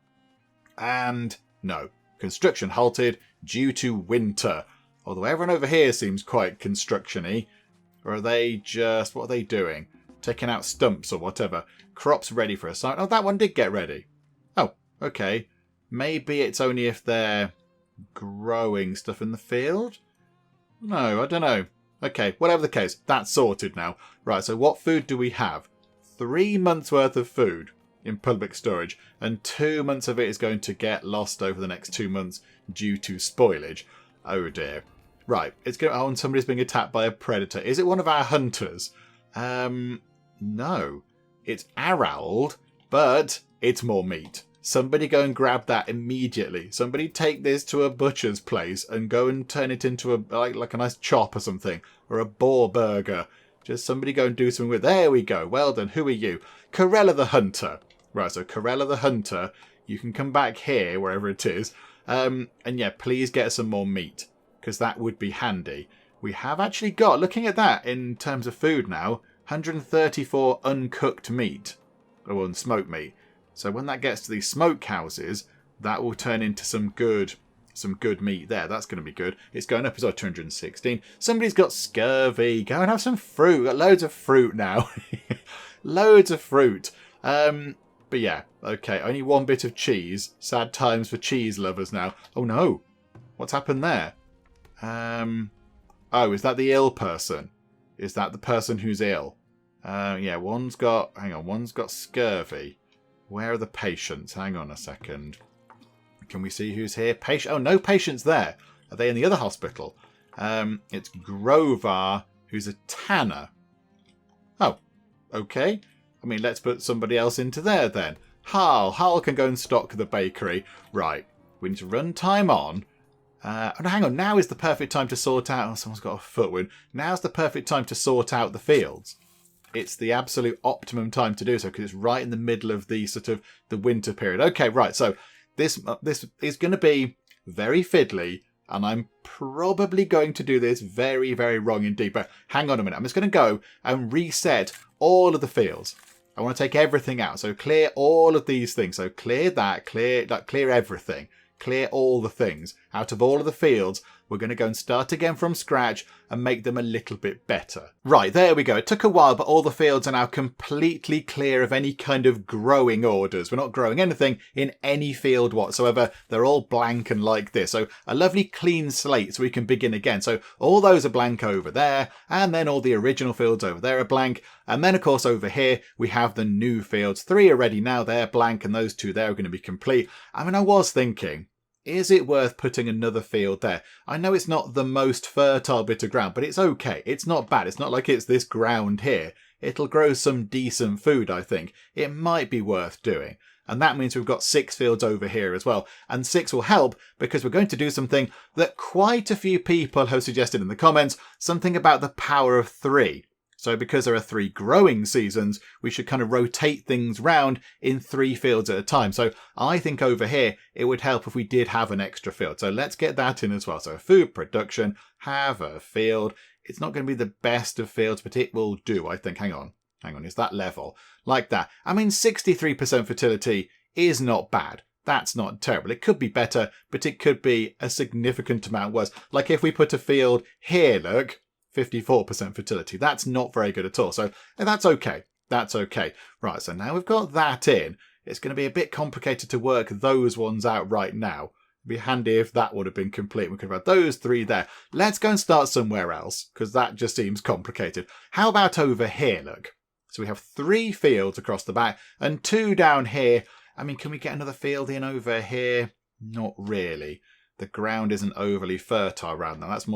And no. Construction halted due to winter. Although everyone over here seems quite construction-y. Or are they just... what are they doing? Taking out stumps or whatever. Crops ready for a site. Oh, that one did get ready. Oh, okay. Maybe it's only if they're growing stuff in the field? No, I don't know. Okay, whatever the case, that's sorted now. Right, so what food do we have? 3 months worth of food in public storage, and 2 months of it is going to get lost over the next 2 months due to spoilage. Oh dear. Right, it's going. Oh, and somebody's being attacked by a predator. Is it one of our hunters? No. It's Arald, but it's more meat. Somebody go and grab that immediately. Somebody take this to a butcher's place and go and turn it into a like a nice chop or something. Or a boar burger. Just somebody go and do something with it. There we go. Well done. Who are you? Corella the Hunter. Right, so Corella the Hunter, you can come back here, wherever it is. And yeah, please get some more meat. Because that would be handy. We have actually got, looking at that in terms of food now, 134 uncooked meat. Or unsmoked meat. So when that gets to these smokehouses, that will turn into some good meat there. That's going to be good. It's going up as well, 216. Somebody's got scurvy. Go and have some fruit. Got loads of fruit now. Loads of fruit. But yeah, okay. Only one bit of cheese. Sad times for cheese lovers now. Oh no. What's happened there? Oh, is that the ill person? Is that the person who's ill? Yeah, one's got scurvy. Where are the patients? Hang on a second. Can we see who's here? Oh, no patients there. Are they in the other hospital? It's Grovar, who's a tanner. Oh, okay. I mean, let's put somebody else into there then. Hal can go and stock the bakery. Right, we need to run time on. Oh, no, hang on. Now is the perfect time to sort out... Oh, someone's got a foot wound. Now's the perfect time to sort out the fields. It's the absolute optimum time to do so because it's right in the middle of the sort of the winter period. Okay, right. So this is going to be very fiddly, and I'm probably going to do this very, very wrong indeed. But hang on a minute. I'm just going to go and reset all of the fields. I want to take everything out. So clear all of these things. So clear that, clear everything. Clear all the things out of all of the fields. We're going to go and start again from scratch and make them a little bit better. Right, there we go. It took a while, but all the fields are now completely clear of any kind of growing orders. We're not growing anything in any field whatsoever. They're all blank and like this. So a lovely clean slate so we can begin again. So all those are blank over there, and then all the original fields over there are blank. And then, of course, over here, we have the new fields. 3 are ready now. They're blank, and those 2 there are going to be complete. I mean, I was thinking... is it worth putting another field there? I know it's not the most fertile bit of ground, but it's okay. It's not bad. It's not like it's this ground here. It'll grow some decent food, I think. It might be worth doing. And that means we've got 6 fields over here as well. And 6 will help because we're going to do something that quite a few people have suggested in the comments, something about the power of 3. So because there are 3 growing seasons, we should kind of rotate things round in 3 fields at a time. So I think over here, it would help if we did have an extra field. So let's get that in as well. So food production, have a field. It's not going to be the best of fields, but it will do, I think. Hang on. Is that level? Like that. I mean, 63% fertility is not bad. That's not terrible. It could be better, but it could be a significant amount worse. Like if we put a field here, look... 54% fertility. That's not very good at all. So that's okay. That's okay. Right, so now we've got that in. It's going to be a bit complicated to work those ones out right now. It'd be handy if that would have been complete. We could have had those 3 there. Let's go and start somewhere else, because that just seems complicated. How about over here, look? So we have 3 fields across the back and 2 down here. I mean, can we get another field in over here? Not really. The ground isn't overly fertile around them. That's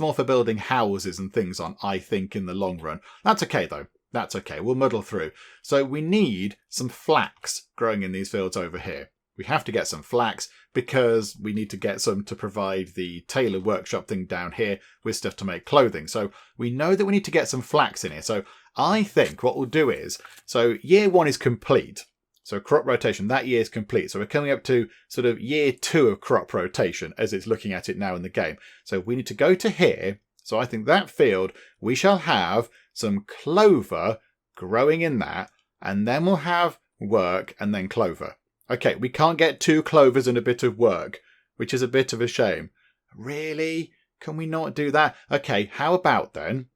more for building houses and things on, I think, in the long run. That's okay, though. That's okay. We'll muddle through. So we need some flax growing in these fields over here. We have to get some flax because we need to get some to provide the tailor workshop thing down here with stuff to make clothing. So we know that we need to get some flax in here. So I think what we'll do is, so year 1 is complete. So crop rotation, that year is complete. So we're coming up to sort of year 2 of crop rotation as it's looking at it now in the game. So we need to go to here. So I think that field, we shall have some clover growing in that. And then we'll have work and then clover. Okay, we can't get 2 clovers and a bit of work, which is a bit of a shame. Really? Can we not do that? Okay, how about then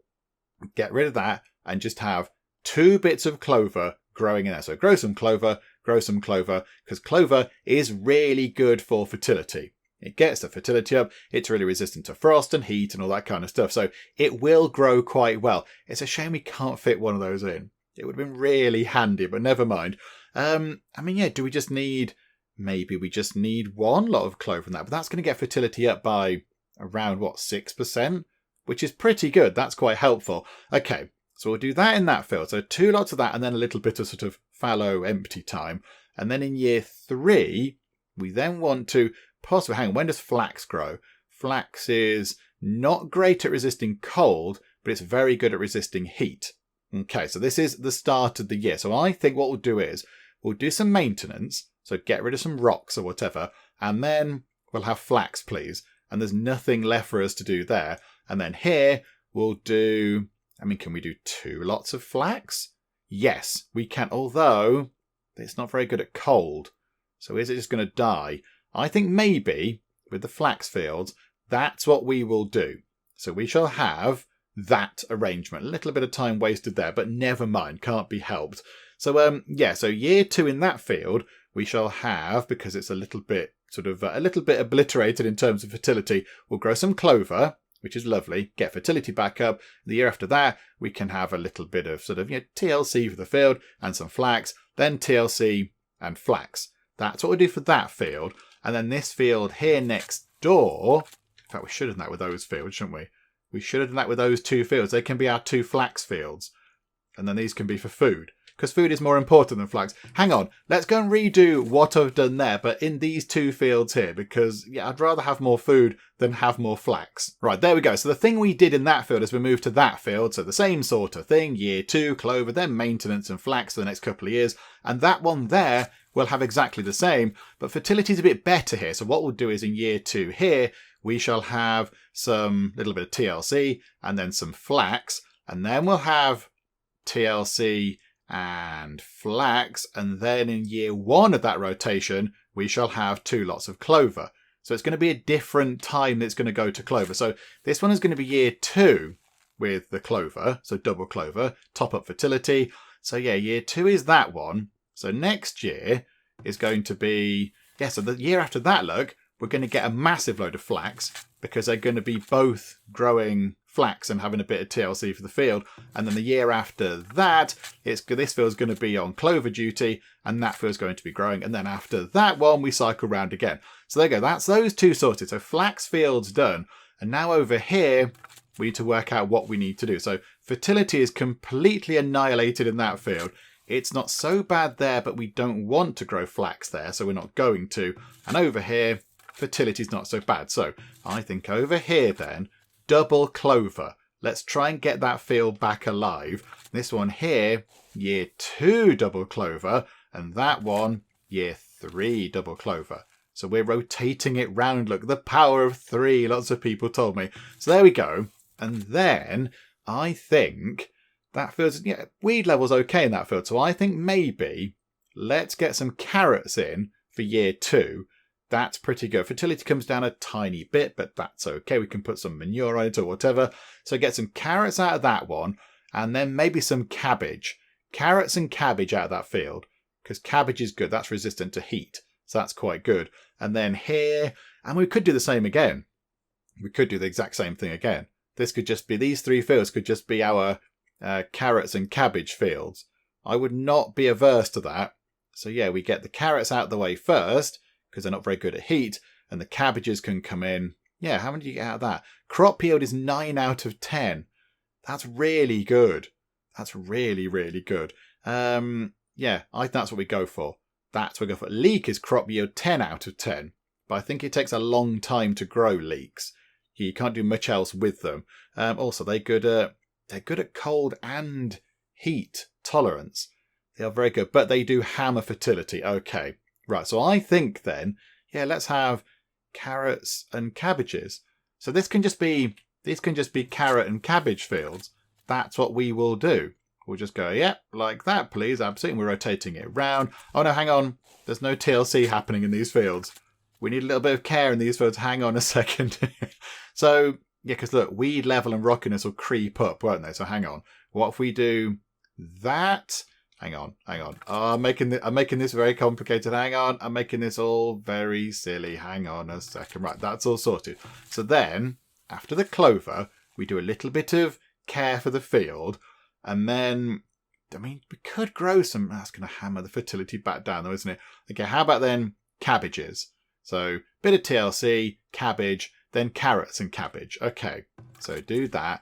get rid of that and just have 2 bits of clover growing in there. So grow some clover, because clover is really good for fertility. It gets the fertility up. It's really resistant to frost and heat and all that kind of stuff. So it will grow quite well. It's a shame we can't fit one of those in. It would have been really handy, but never mind. Do we just need... Maybe we just need 1 lot of clover in that. But that's going to get fertility up by around, 6%? Which is pretty good. That's quite helpful. Okay, so we'll do that in that field. So 2 lots of that and then a little bit of sort of fallow empty time. And then in year 3, we then want to possibly... Hang on, when does flax grow? Flax is not great at resisting cold, but it's very good at resisting heat. Okay, so this is the start of the year. So I think what we'll do is we'll do some maintenance. So get rid of some rocks or whatever. And then we'll have flax, please. And there's nothing left for us to do there. And then here we'll do... can we do 2 lots of flax? Yes, we can. Although it's not very good at cold. So is it just going to die? I think maybe with the flax fields, that's what we will do. So we shall have that arrangement. A little bit of time wasted there, but never mind. Can't be helped. So, so year 2 in that field, we shall have, because it's a little bit obliterated in terms of fertility, we'll grow some clover, which is lovely, get fertility back up. The year after that, we can have a little bit of TLC for the field and some flax, then TLC and flax. That's what we do for that field. And then this field here next door, in fact, we should have done that with those fields, shouldn't we? We should have done that with those 2 fields. They can be our 2 flax fields. And then these can be for food. Because food is more important than flax. Hang on, let's go and redo what I've done there, but in these 2 fields here, because I'd rather have more food than have more flax. Right, there we go. So the thing we did in that field is we moved to that field. So the same sort of thing, year 2, clover, then maintenance and flax for the next couple of years. And that one there will have exactly the same, but fertility is a bit better here. So what we'll do is in year 2 here, we shall have some little bit of TLC and then some flax. And then we'll have TLC and flax, and then in year 1 of that rotation we shall have 2 lots of clover. So it's going to be a different time that's going to go to clover. So this one is going to be year 2 with the clover, so double clover, top up fertility. So year 2 is that one. So next year is going to be, so the year after that, look, we're going to get a massive load of flax because they're going to be both growing flax and having a bit of TLC for the field. And then the year after that, this field's going to be on clover duty and that field's going to be growing. And then after that one, we cycle round again. So there you go. That's those 2 sorted. So flax field's done. And now over here, we need to work out what we need to do. So fertility is completely annihilated in that field. It's not so bad there, but we don't want to grow flax there, so we're not going to. And over here, fertility's not so bad. So I think over here then, double clover. Let's try and get that field back alive. This one here, year 2 double clover, and that one, year 3 double clover. So we're rotating it round. Look, the power of 3, lots of people told me. So there we go. And then I think that feels, weed level's okay in that field. So I think maybe let's get some carrots in for year 2. That's pretty good. Fertility comes down a tiny bit, but that's okay. We can put some manure on it or whatever. So get some carrots out of that one, and then maybe some cabbage. Carrots and cabbage out of that field, because cabbage is good. That's resistant to heat, so that's quite good. And then here, and we could do the same again. We could do the exact same thing again. This could just be, these 3 fields could just be our carrots and cabbage fields. I would not be averse to that. So we get the carrots out of the way first, because they're not very good at heat, and the cabbages can come in. How many do you get out of that? Crop yield is 9 out of 10. That's really good. That's really, really good. I think that's what we go for. That's what we go for. Leek is crop yield 10 out of 10, but I think it takes a long time to grow leeks. You can't do much else with them. Also, they're good at cold and heat tolerance. They are very good, but they do hammer fertility. Okay, right. So I think then, yeah, let's have carrots and cabbages. So these can just be carrot and cabbage fields. That's what we will do. We'll just go, yep, like that, please. Absolutely. We're rotating it around. Oh no, hang on. There's no TLC happening in these fields. We need a little bit of care in these fields. Hang on a second. So, yeah, because look, weed level and rockiness will creep up, won't they? So hang on. What if we do that? Hang on. Oh, I'm making this very complicated. Hang on. I'm making this all very silly. Hang on a second. Right, that's all sorted. So then, after the clover, we do a little bit of care for the field. And then, I mean, we could grow some. That's going to hammer the fertility back down, though, isn't it? Okay, how about then cabbages? So, bit of TLC, cabbage, then carrots and cabbage. Okay, so do that.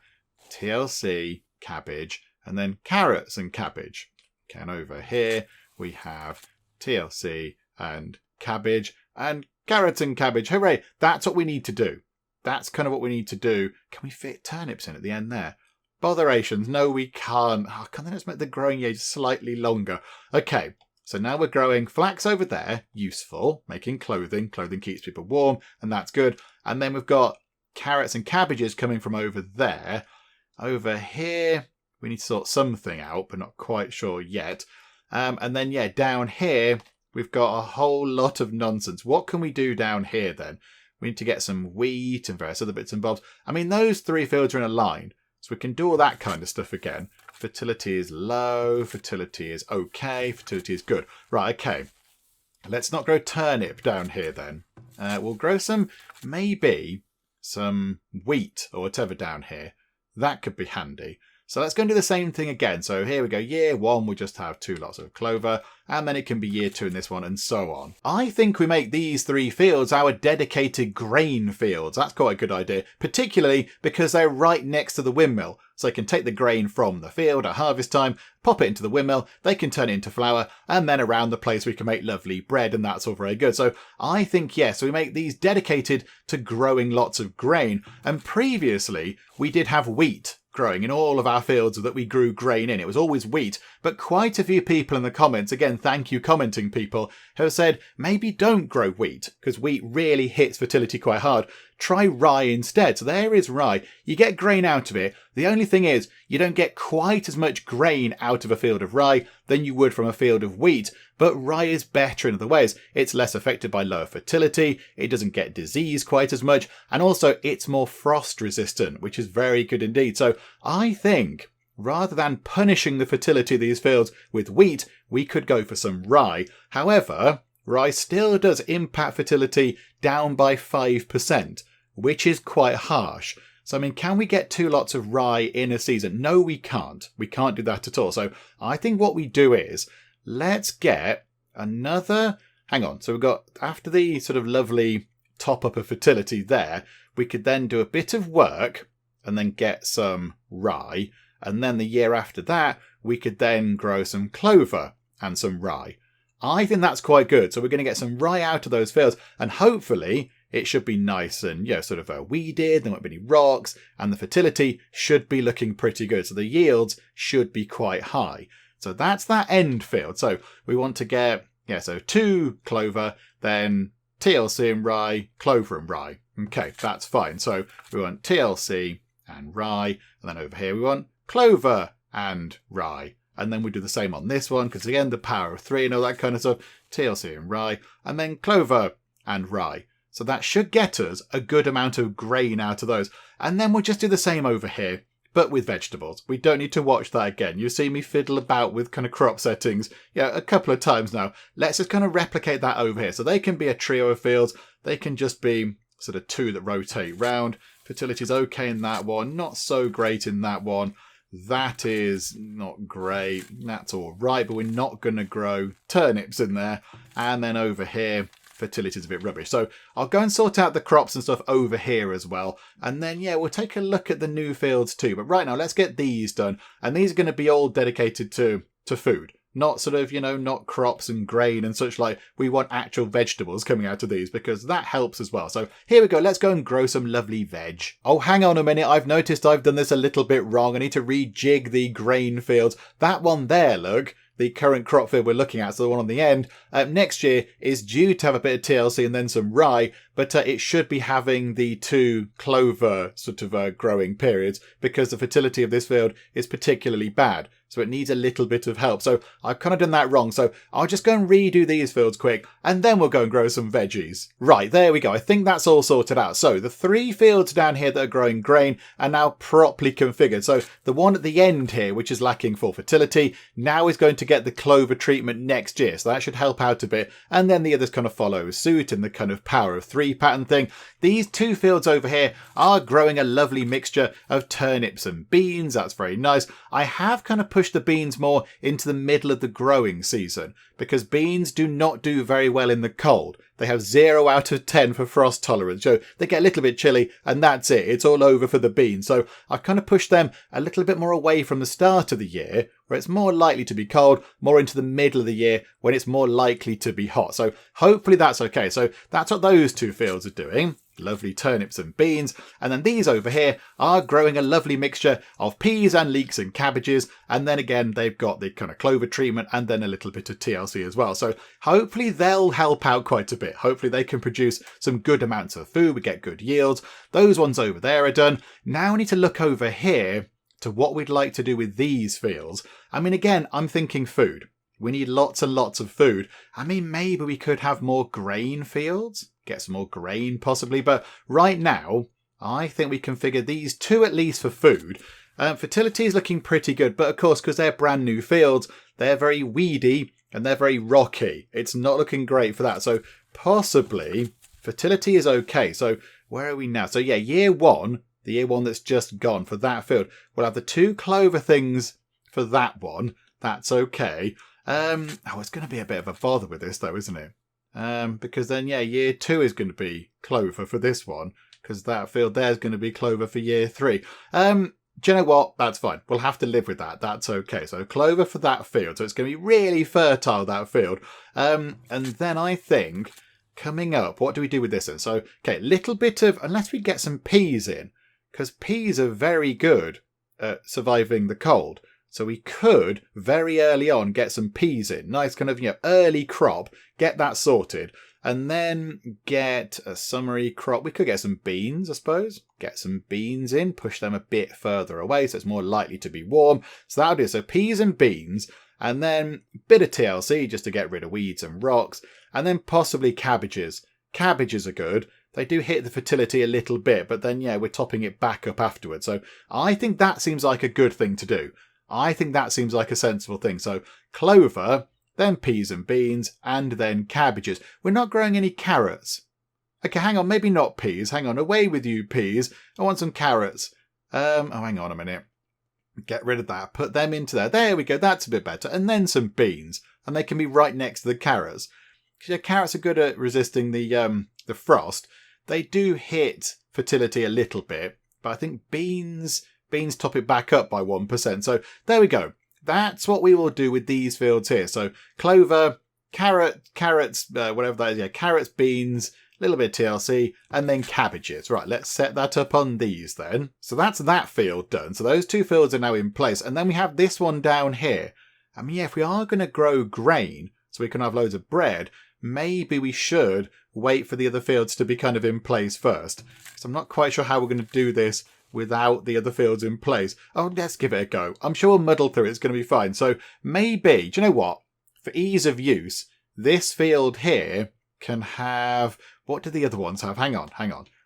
TLC, cabbage, and then carrots and cabbage. Okay, and over here we have TLC and cabbage and carrots and cabbage. Hooray! That's what we need to do. That's kind of what we need to do. Can we fit turnips in at the end there? Botherations. No, we can't. Oh, can they just make the growing age slightly longer? Okay, so now we're growing flax over there. Useful. Making clothing. Clothing keeps people warm, and that's good. And then we've got carrots and cabbages coming from over there. Over here, we need to sort something out, but not quite sure yet. And then, yeah, down here, we've got a whole lot of nonsense. What can we do down here then? We need to get some wheat and various other bits and bobs. I mean, those three fields are in a line, so we can do all that kind of stuff again. Fertility is low, fertility is okay, fertility is good. Right, okay. Let's not grow turnip down here then. We'll grow maybe some wheat or whatever down here. That could be handy. So let's go and do the same thing again. So here we go. Year 1, we'll just have 2 lots of clover. And then it can be year 2 in this one and so on. I think we make these 3 fields our dedicated grain fields. That's quite a good idea. Particularly because they're right next to the windmill. So they can take the grain from the field at harvest time, pop it into the windmill, they can turn it into flour, and then around the place we can make lovely bread, and that's all very good. So I think, yes, we make these dedicated to growing lots of grain. And previously, we did have wheat growing in all of our fields that we grew grain in. It was always wheat, but quite a few people in the comments, again, thank you commenting people, have said maybe don't grow wheat because wheat really hits fertility quite hard. Try rye instead. So there is rye. You get grain out of it. The only thing is you don't get quite as much grain out of a field of rye than you would from a field of wheat, but rye is better in other ways. It's less affected by lower fertility, it doesn't get disease quite as much, and also it's more frost resistant, which is very good indeed. So I think rather than punishing the fertility of these fields with wheat, we could go for some rye. However, rye still does impact fertility down by 5%, which is quite harsh. So, I mean, can we get 2 lots of rye in a season? No, we can't. We can't do that at all. So I think what we do is, let's get another... Hang on. So we've got, after the sort of lovely top up of fertility there, we could then do a bit of work and then get some rye. And then the year after that, we could then grow some clover and some rye. I think that's quite good. So we're going to get some rye out of those fields, and hopefully it should be nice and, sort of weeded, there won't be any rocks, and the fertility should be looking pretty good. So the yields should be quite high. So that's that end field. So we want to get, so 2 clover, then TLC and rye, clover and rye. Okay, that's fine. So we want TLC and rye, and then over here we want clover and rye. And then we do the same on this one, because again, the power of 3 and all that kind of stuff. TLC and rye, and then clover and rye. So that should get us a good amount of grain out of those. And then we'll just do the same over here, but with vegetables. We don't need to watch that again. You see me fiddle about with kind of crop settings, a couple of times now. Let's just kind of replicate that over here. So they can be a trio of fields. They can just be sort of 2 that rotate round. Fertility's okay in that one, not so great in that one. That is not great. That's all right, but we're not going to grow turnips in there. And then over here, fertility is a bit rubbish. So I'll go and sort out the crops and stuff over here as well. And then, we'll take a look at the new fields too. But right now, let's get these done. And these are going to be all dedicated to food. Not sort of, not crops and grain and such like. We want actual vegetables coming out of these because that helps as well. So here we go. Let's go and grow some lovely veg. Oh, hang on a minute. I've noticed I've done this a little bit wrong. I need to rejig the grain fields. That one there, look. the current crop field we're looking at, so the one on the end, next year is due to have a bit of TLC and then some rye, but it should be having the 2 clover sort of growing periods because the fertility of this field is particularly bad. So it needs a little bit of help. So I've kind of done that wrong. So I'll just go and redo these fields quick and then we'll go and grow some veggies. Right, there we go. I think that's all sorted out. So the 3 fields down here that are growing grain are now properly configured. So the one at the end here, which is lacking full fertility, now is going to get the clover treatment next year. So that should help out a bit. And then the others kind of follow suit in the kind of power of 3 pattern thing. These 2 fields over here are growing a lovely mixture of turnips and beans. That's very nice. I have kind of pushed the beans more into the middle of the growing season because beans do not do very well in the cold. They have 0 out of 10 for frost tolerance. So they get a little bit chilly and that's it. It's all over for the beans. So I've kind of pushed them a little bit more away from the start of the year where it's more likely to be cold, more into the middle of the year when it's more likely to be hot. So hopefully that's okay. So that's what those 2 fields are doing. Lovely turnips and beans. And then these over here are growing a lovely mixture of peas and leeks and cabbages. And then again, they've got the kind of clover treatment and then a little bit of TLC as well. So hopefully they'll help out quite a bit. Hopefully they can produce some good amounts of food. We get good yields. Those ones over there are done. Now we need to look over here to what we'd like to do with these fields. I mean, again, I'm thinking food. We need lots and lots of food. I mean, maybe we could have more grain fields. Get some more grain possibly. But right now, I think we configure these 2 at least for food. Fertility is looking pretty good. But of course, because they're brand new fields, they're very weedy and they're very rocky. It's not looking great for that. So possibly fertility is okay. So where are we now? So yeah, year 1, the year 1 that's just gone for that field. We'll have the 2 clover things for that one. That's okay. It's going to be a bit of a bother with this though, isn't it? Because then, yeah, year 2 is going to be clover for this one because that field there is going to be clover for year 3. Do you know what? That's fine. We'll have to live with that. That's okay. So clover for that field. So it's going to be really fertile, that field. And then I think coming up, what do we do with this then? So, okay, little bit of, unless we get some peas in, because peas are very good at surviving the cold. So we could very early on get some peas in. Nice kind of, early crop. Get that sorted. And then get a summery crop. We could get some beans, I suppose. Get some beans in. Push them a bit further away so it's more likely to be warm. So that'll do. So peas and beans. And then a bit of TLC just to get rid of weeds and rocks. And then possibly cabbages. Cabbages are good. They do hit the fertility a little bit. But then, yeah, we're topping it back up afterwards. So I think that seems like a good thing to do. I think that seems like a sensible thing. So clover, then peas and beans, and then cabbages. We're not growing any carrots. Okay, hang on, maybe not peas. Hang on, away with you, peas. I want some carrots. Hang on a minute. Get rid of that. Put them into there. There we go. That's a bit better. And then some beans. And they can be right next to the carrots. Carrots are good at resisting the frost. They do hit fertility a little bit. But I think beans top it back up by 1%. So there we go. That's what we will do with these fields here. So clover, carrots, whatever that is. Yeah, carrots, beans, a little bit of TLC, and then cabbages. Right, let's set that up on these then. So that's that field done. So those 2 fields are now in place. And then we have this one down here. I mean, yeah, if we are going to grow grain, so we can have loads of bread, maybe we should wait for the other fields to be kind of in place first. Because I'm not quite sure how we're going to do this without the other fields in place. Oh, let's give it a go. I'm sure we'll muddle through it. It's going to be fine. So maybe, do you know what? For ease of use, this field here can have... What do the other ones have? Hang on.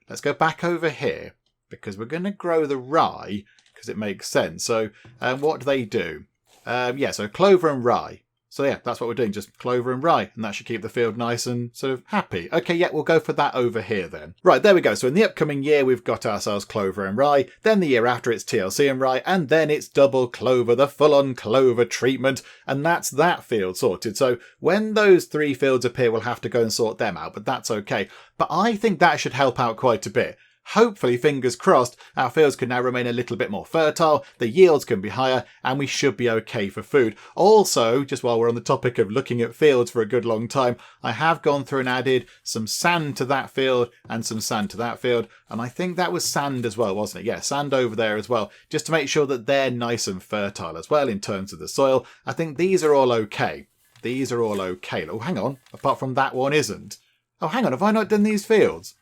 Let's go back over here because we're going to grow the rye because it makes sense. So what do they do? So clover and rye. So yeah, that's what we're doing, just clover and rye, and that should keep the field nice and sort of happy. Okay, yeah, we'll go for that over here then. Right, there we go. So in the upcoming year, we've got ourselves clover and rye, then the year after it's TLC and rye, and then it's double clover, the full-on clover treatment, and that's that field sorted. So when those 3 fields appear, we'll have to go and sort them out, but that's okay. But I think that should help out quite a bit. hopefully, fingers crossed, our fields can now remain a little bit more fertile, the yields can be higher, and we should be okay for food. Also, just while we're on the topic of looking at fields for a good long time, I have gone through and added some sand to that field and some sand to that field, and I think that was sand as well, wasn't it? Yeah, sand over there as well, just to make sure that they're nice and fertile as well in terms of the soil. I think these are all okay. These are all okay. Oh, hang on. Apart from that one isn't. Oh, hang on. Have I not done these fields?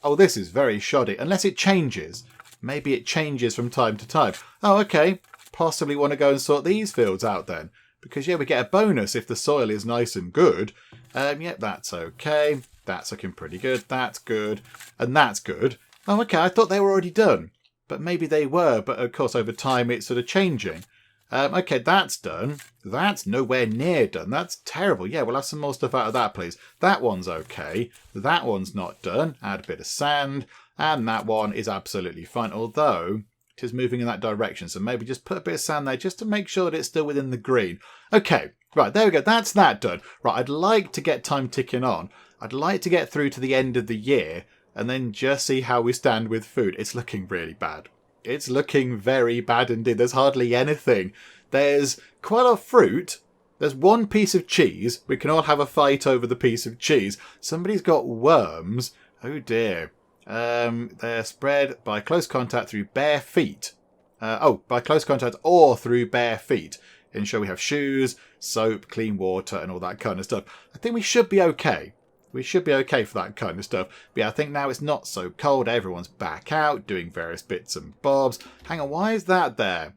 Oh, this is very shoddy. Unless it changes. Maybe it changes from time to time. Oh, okay. Possibly want to go and sort these fields out then. Because, yeah, we get a bonus if the soil is nice and good. Yeah, that's okay. That's looking pretty good. That's good. And that's good. Oh, okay. I thought they were already done. But maybe they were. But, of course, over time it's sort of changing. Okay, that's done. That's nowhere near done. That's terrible. Yeah, we'll have some more stuff out of that, please. That one's okay. That one's not done. Add a bit of sand. And that one is absolutely fine. Although, it is moving in that direction. So maybe just put a bit of sand there just to make sure that it's still within the green. Okay, right, there we go. That's that done. Right, I'd like to get time ticking on. I'd like to get through to the end of the year and then just see how we stand with food. It's looking really bad. It's looking very bad indeed. There's hardly anything. There's quite a lot of fruit. There's one piece of cheese. We can all have a fight over the piece of cheese. Somebody's got worms. Oh dear. They're spread by close contact through bare feet. By close contact or through bare feet. Ensure we have shoes, soap, clean water and all that kind of stuff. I think we should be okay. We should be okay for that kind of stuff. But yeah, I think now it's not so cold. Everyone's back out doing various bits and bobs. Hang on, why is that there?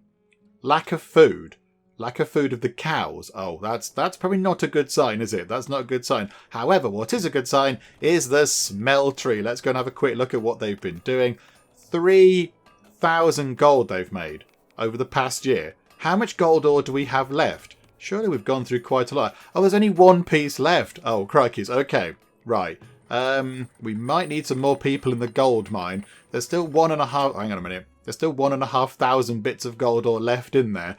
Lack of food. Lack of food of the cows. Oh, that's probably not a good sign, is it? That's not a good sign. However, what is a good sign is the smell tree. Let's go and have a quick look at what they've been doing. 3,000 gold they've made over the past year. How much gold ore do we have left? Surely we've gone through quite a lot. Oh, there's only one piece left. Oh, crikeys. Okay, right. We might need some more people in the gold mine. There's still 1.5... Hang on a minute. There's still 1,500 bits of gold ore left in there.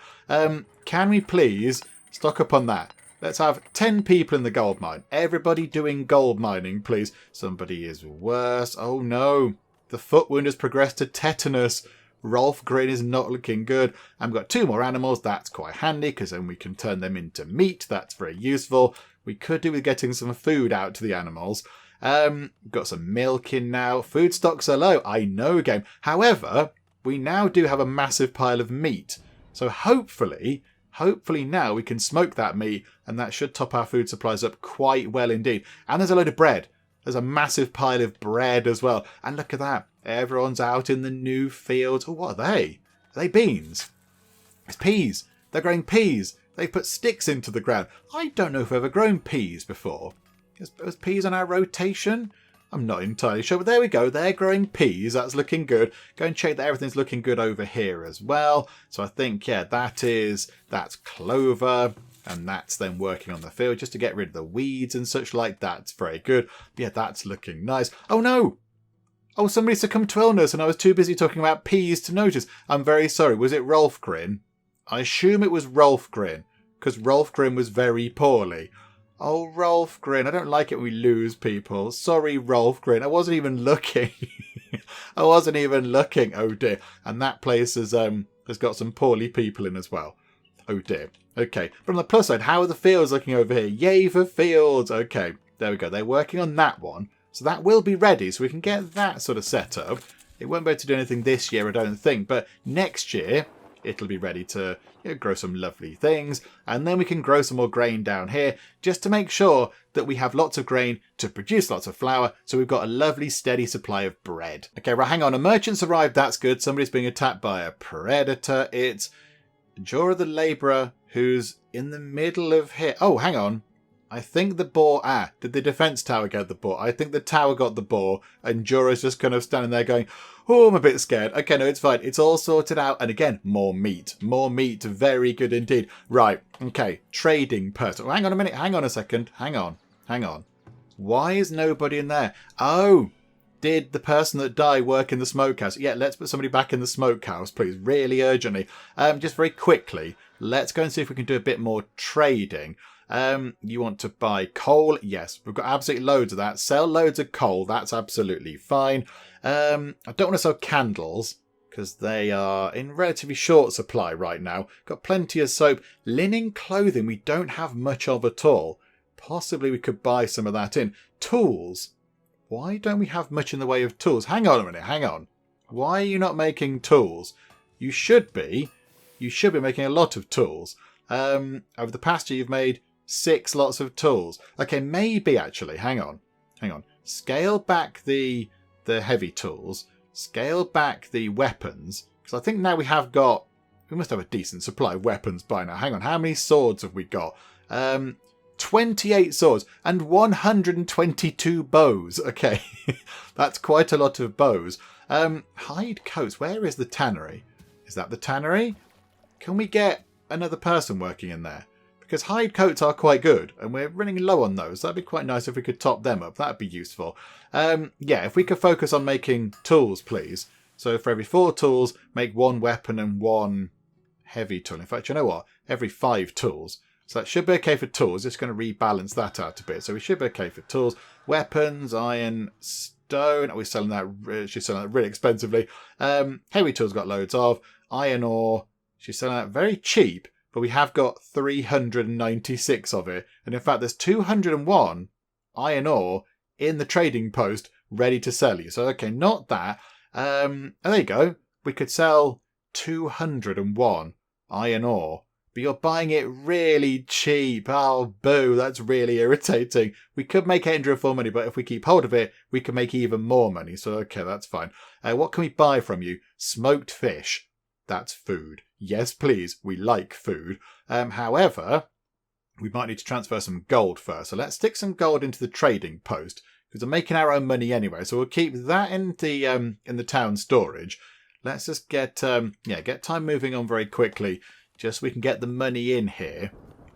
Can we please stock up on that? Let's have 10 people in the gold mine. Everybody doing gold mining, please. Somebody is worse. Oh, no. The foot wound has progressed to tetanus. Rolf Grin is not looking good. And we've got 2 more animals. That's quite handy because then we can turn them into meat. That's very useful. We could do with getting some food out to the animals. Got some milk in now. Food stocks are low. I know, game. However, we now do have a massive pile of meat. So hopefully now we can smoke that meat and that should top our food supplies up quite well indeed. And there's a load of bread. There's a massive pile of bread as well. And look at that. Everyone's out in the new fields. Oh, what are they? Are they beans? It's peas. They're growing peas. They put sticks into the ground. I don't know if we've ever grown peas before. Was peas on our rotation? I'm not entirely sure, but there we go. They're growing peas. That's looking good. Go and check that everything's looking good over here as well. So I think, yeah, that's clover. And that's then working on the field just to get rid of the weeds and such like that. It's very good. Yeah, that's looking nice. Oh, no. Oh, somebody succumbed to illness and I was too busy talking about peas to notice. I'm very sorry. Was it Rolf Grin? I assume it was Rolf Grin because Rolf Grin was very poorly. Oh, Rolf Grin. I don't like it when we lose people. Sorry, Rolf Grin. I wasn't even looking. I wasn't even looking. Oh, dear. And that place has got some poorly people in as well. Oh, dear. Okay. From the plus side, how are the fields looking over here? Yay for fields. Okay. There we go. They're working on that one. So that will be ready. So we can get that sort of set up. It won't be able to do anything this year, I don't think. But next year, it'll be ready to grow some lovely things. And then we can grow some more grain down here just to make sure that we have lots of grain to produce lots of flour. So we've got a lovely steady supply of bread. Okay, right, hang on. A merchant's arrived. That's good. Somebody's being attacked by a predator. It's Jorah the labourer who's in the middle of here. Oh, hang on. I think the boar... did the defence tower get the boar? I think the tower got the boar and Jorah's just kind of standing there going, oh, I'm a bit scared. Okay, no, it's fine. It's all sorted out. And again, more meat. More meat. Very good indeed. Right. Okay. Trading person. Oh, hang on a minute. Hang on a second. Hang on. Why is nobody in there? Oh, did the person that died work in the smokehouse? Yeah, let's put somebody back in the smokehouse, please. Really urgently. Just very quickly. Let's go and see if we can do a bit more trading. You want to buy coal? Yes, we've got absolutely loads of that. Sell loads of coal. That's absolutely fine. I don't want to sell candles because they are in relatively short supply right now. Got plenty of soap. Linen clothing we don't have much of at all. Possibly we could buy some of that in. Tools. Why don't we have much in the way of tools? Hang on a minute, hang on. Why are you not making tools? You should be. You should be making a lot of tools. Over the past year you've made 6 lots of tools. Okay, maybe actually, hang on. Scale back the heavy tools. Scale back the weapons. Because I think now we must have a decent supply of weapons by now. Hang on, how many swords have we got? 28 swords and 122 bows. Okay, that's quite a lot of bows. Hide coats. Where is the tannery? Is that the tannery? Can we get another person working in there? Because hide coats are quite good and we're running low on those. That'd be quite nice if we could top them up. That'd be useful. Yeah, if we could focus on making tools, please. So for every 4 tools, make 1 weapon and 1 heavy tool. In fact, you know what? Every 5 tools. So that should be okay for tools. Just going to rebalance that out a bit. So we should be okay for tools. Weapons, iron, stone. Are we selling that? She's selling that really expensively. Heavy tools got loads of. Iron ore. She's selling that very cheap. But we have got 396 of it. And in fact, there's 201 iron ore in the trading post ready to sell you. So, okay, not that. And there you go. We could sell 201 iron ore. But you're buying it really cheap. Oh, boo, that's really irritating. We could make 804 money, but if we keep hold of it, we can make even more money. So, okay, that's fine. What can we buy from you? Smoked fish. That's food. Yes, please. We like food. However, we might need to transfer some gold first. So let's stick some gold into the trading post because we're making our own money anyway. So we'll keep that in the town storage. Let's just get time moving on very quickly. Just so we can get the money in here.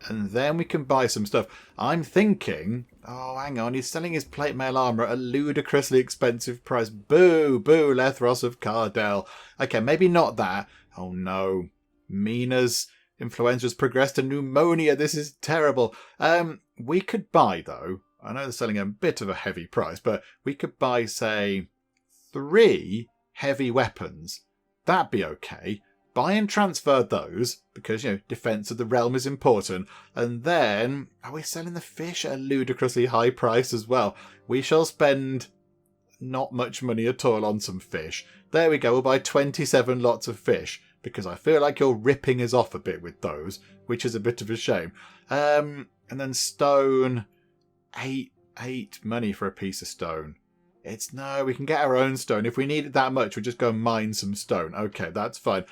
And then we can buy some stuff. I'm thinking... Oh, hang on. He's selling his plate mail armour at a ludicrously expensive price. Boo! Boo, Lethros of Cardell. Okay, maybe not that. Oh, no. Mina's influenza's progressed to pneumonia. This is terrible. We could buy, though... I know they're selling a bit of a heavy price, but we could buy, say, 3 heavy weapons. That'd be okay. Buy and transfer those, because, defence of the realm is important. And then, are we selling the fish at a ludicrously high price as well? We shall spend not much money at all on some fish. There we go, we'll buy 27 lots of fish, because I feel like you're ripping us off a bit with those, which is a bit of a shame. And then stone, 8 money for a piece of stone. No, we can get our own stone. If we need it that much, we'll just go and mine some stone. Okay, that's fine.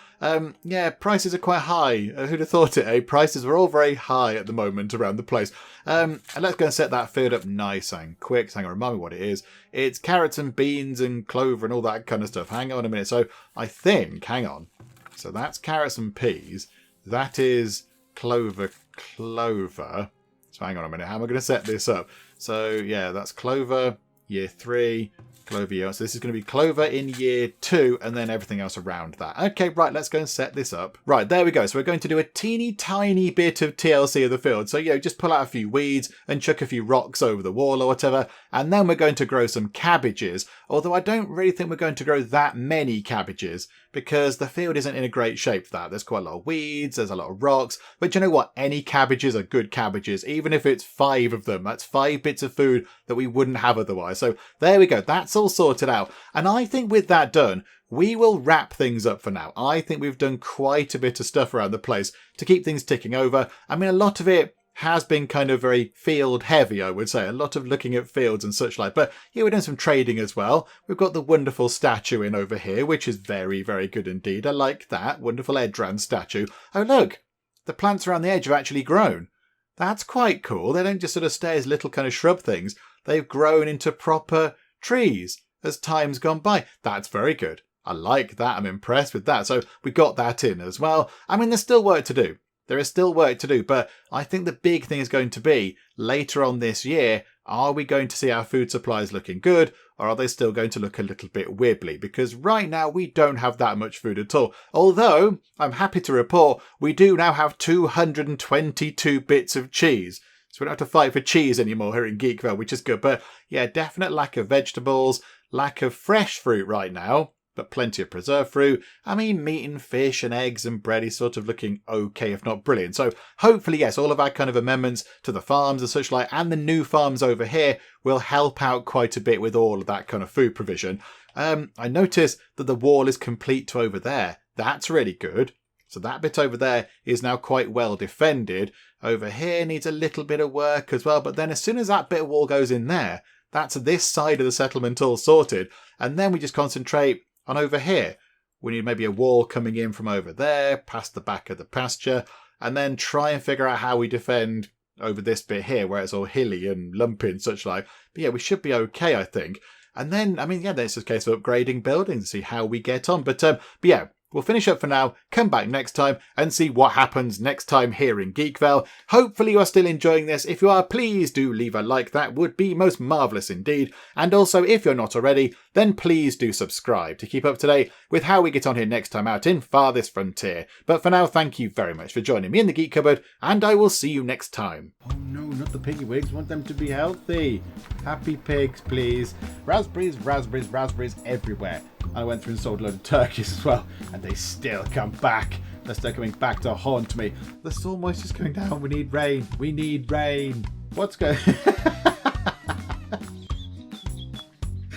Yeah, prices are quite high. Who'd have thought it, eh? Prices are all very high at the moment around the place. And let's go and set that field up nice and quick. So hang on, remind me what it is. It's carrots and beans and clover and all that kind of stuff. Hang on a minute. So I think, hang on. So that's carrots and peas. That is clover. So hang on a minute. How am I going to set this up? So yeah, that's clover. Year 3, clover year. So this is going to be clover in year 2 and then everything else around that. Okay, right, let's go and set this up. Right, there we go. So we're going to do a teeny tiny bit of TLC of the field. So, just pull out a few weeds and chuck a few rocks over the wall or whatever. And then we're going to grow some cabbages. Although I don't really think we're going to grow that many cabbages because the field isn't in a great shape for that. There's quite a lot of weeds, there's a lot of rocks. But you know what? Any cabbages are good cabbages, even if it's 5 of them. That's 5 bits of food that we wouldn't have otherwise. So there we go. That's all sorted out. And I think with that done, we will wrap things up for now. I think we've done quite a bit of stuff around the place to keep things ticking over. I mean, a lot of it has been kind of very field heavy, I would say. A lot of looking at fields and such like. But yeah, we're doing some trading as well. We've got the wonderful statue in over here, which is very, very good indeed. I like that. Wonderful Edran statue. Oh, look. The plants around the edge have actually grown. That's quite cool. They don't just sort of stay as little kind of shrub things. They've grown into proper trees as time's gone by. That's very good. I like that. I'm impressed with that. So we got that in as well. I mean, there's still work to do. there is still work to do, but I think the big thing is going to be later on this year, are we going to see our food supplies looking good, or are they still going to look a little bit wibbly? Because right now we don't have that much food at all. Although, I'm happy to report, we do now have 222 bits of cheese. So we don't have to fight for cheese anymore here in Geekvale, which is good. But yeah, definite lack of vegetables, lack of fresh fruit right now, but plenty of preserved fruit. I mean, meat and fish and eggs and bread is sort of looking okay, if not brilliant. So hopefully, yes, all of our kind of amendments to the farms and such like, and the new farms over here will help out quite a bit with all of that kind of food provision. I noticed that the wall is complete to over there. That's really good. So that bit over there is now quite well defended. Over here needs a little bit of work as well. But then as soon as that bit of wall goes in there, that's this side of the settlement all sorted. And then we just concentrate on over here. We need maybe a wall coming in from over there, past the back of the pasture, and then try and figure out how we defend over this bit here, where it's all hilly and lumpy and such like. But yeah, we should be okay, I think. And then, I mean, yeah, then it's just a case of upgrading buildings to see how we get on. But yeah, we'll finish up for now, come back next time and see what happens next time here in Geekvale. Hopefully you are still enjoying this. If you are, please do leave a like. That would be most marvellous indeed. And also, if you're not already, then please do subscribe to keep up to date with how we get on here next time out in Farthest Frontier. But for now, thank you very much for joining me in the Geek Cupboard, and I will see you next time. Oh no, not the piggy wigs. Want them to be healthy. Happy pigs, please. Raspberries, raspberries, raspberries everywhere. I went through and sold a load of turkeys as well, and they still come back. They're still coming back to haunt me. The soil moisture's coming down. We need rain. We need rain. What's going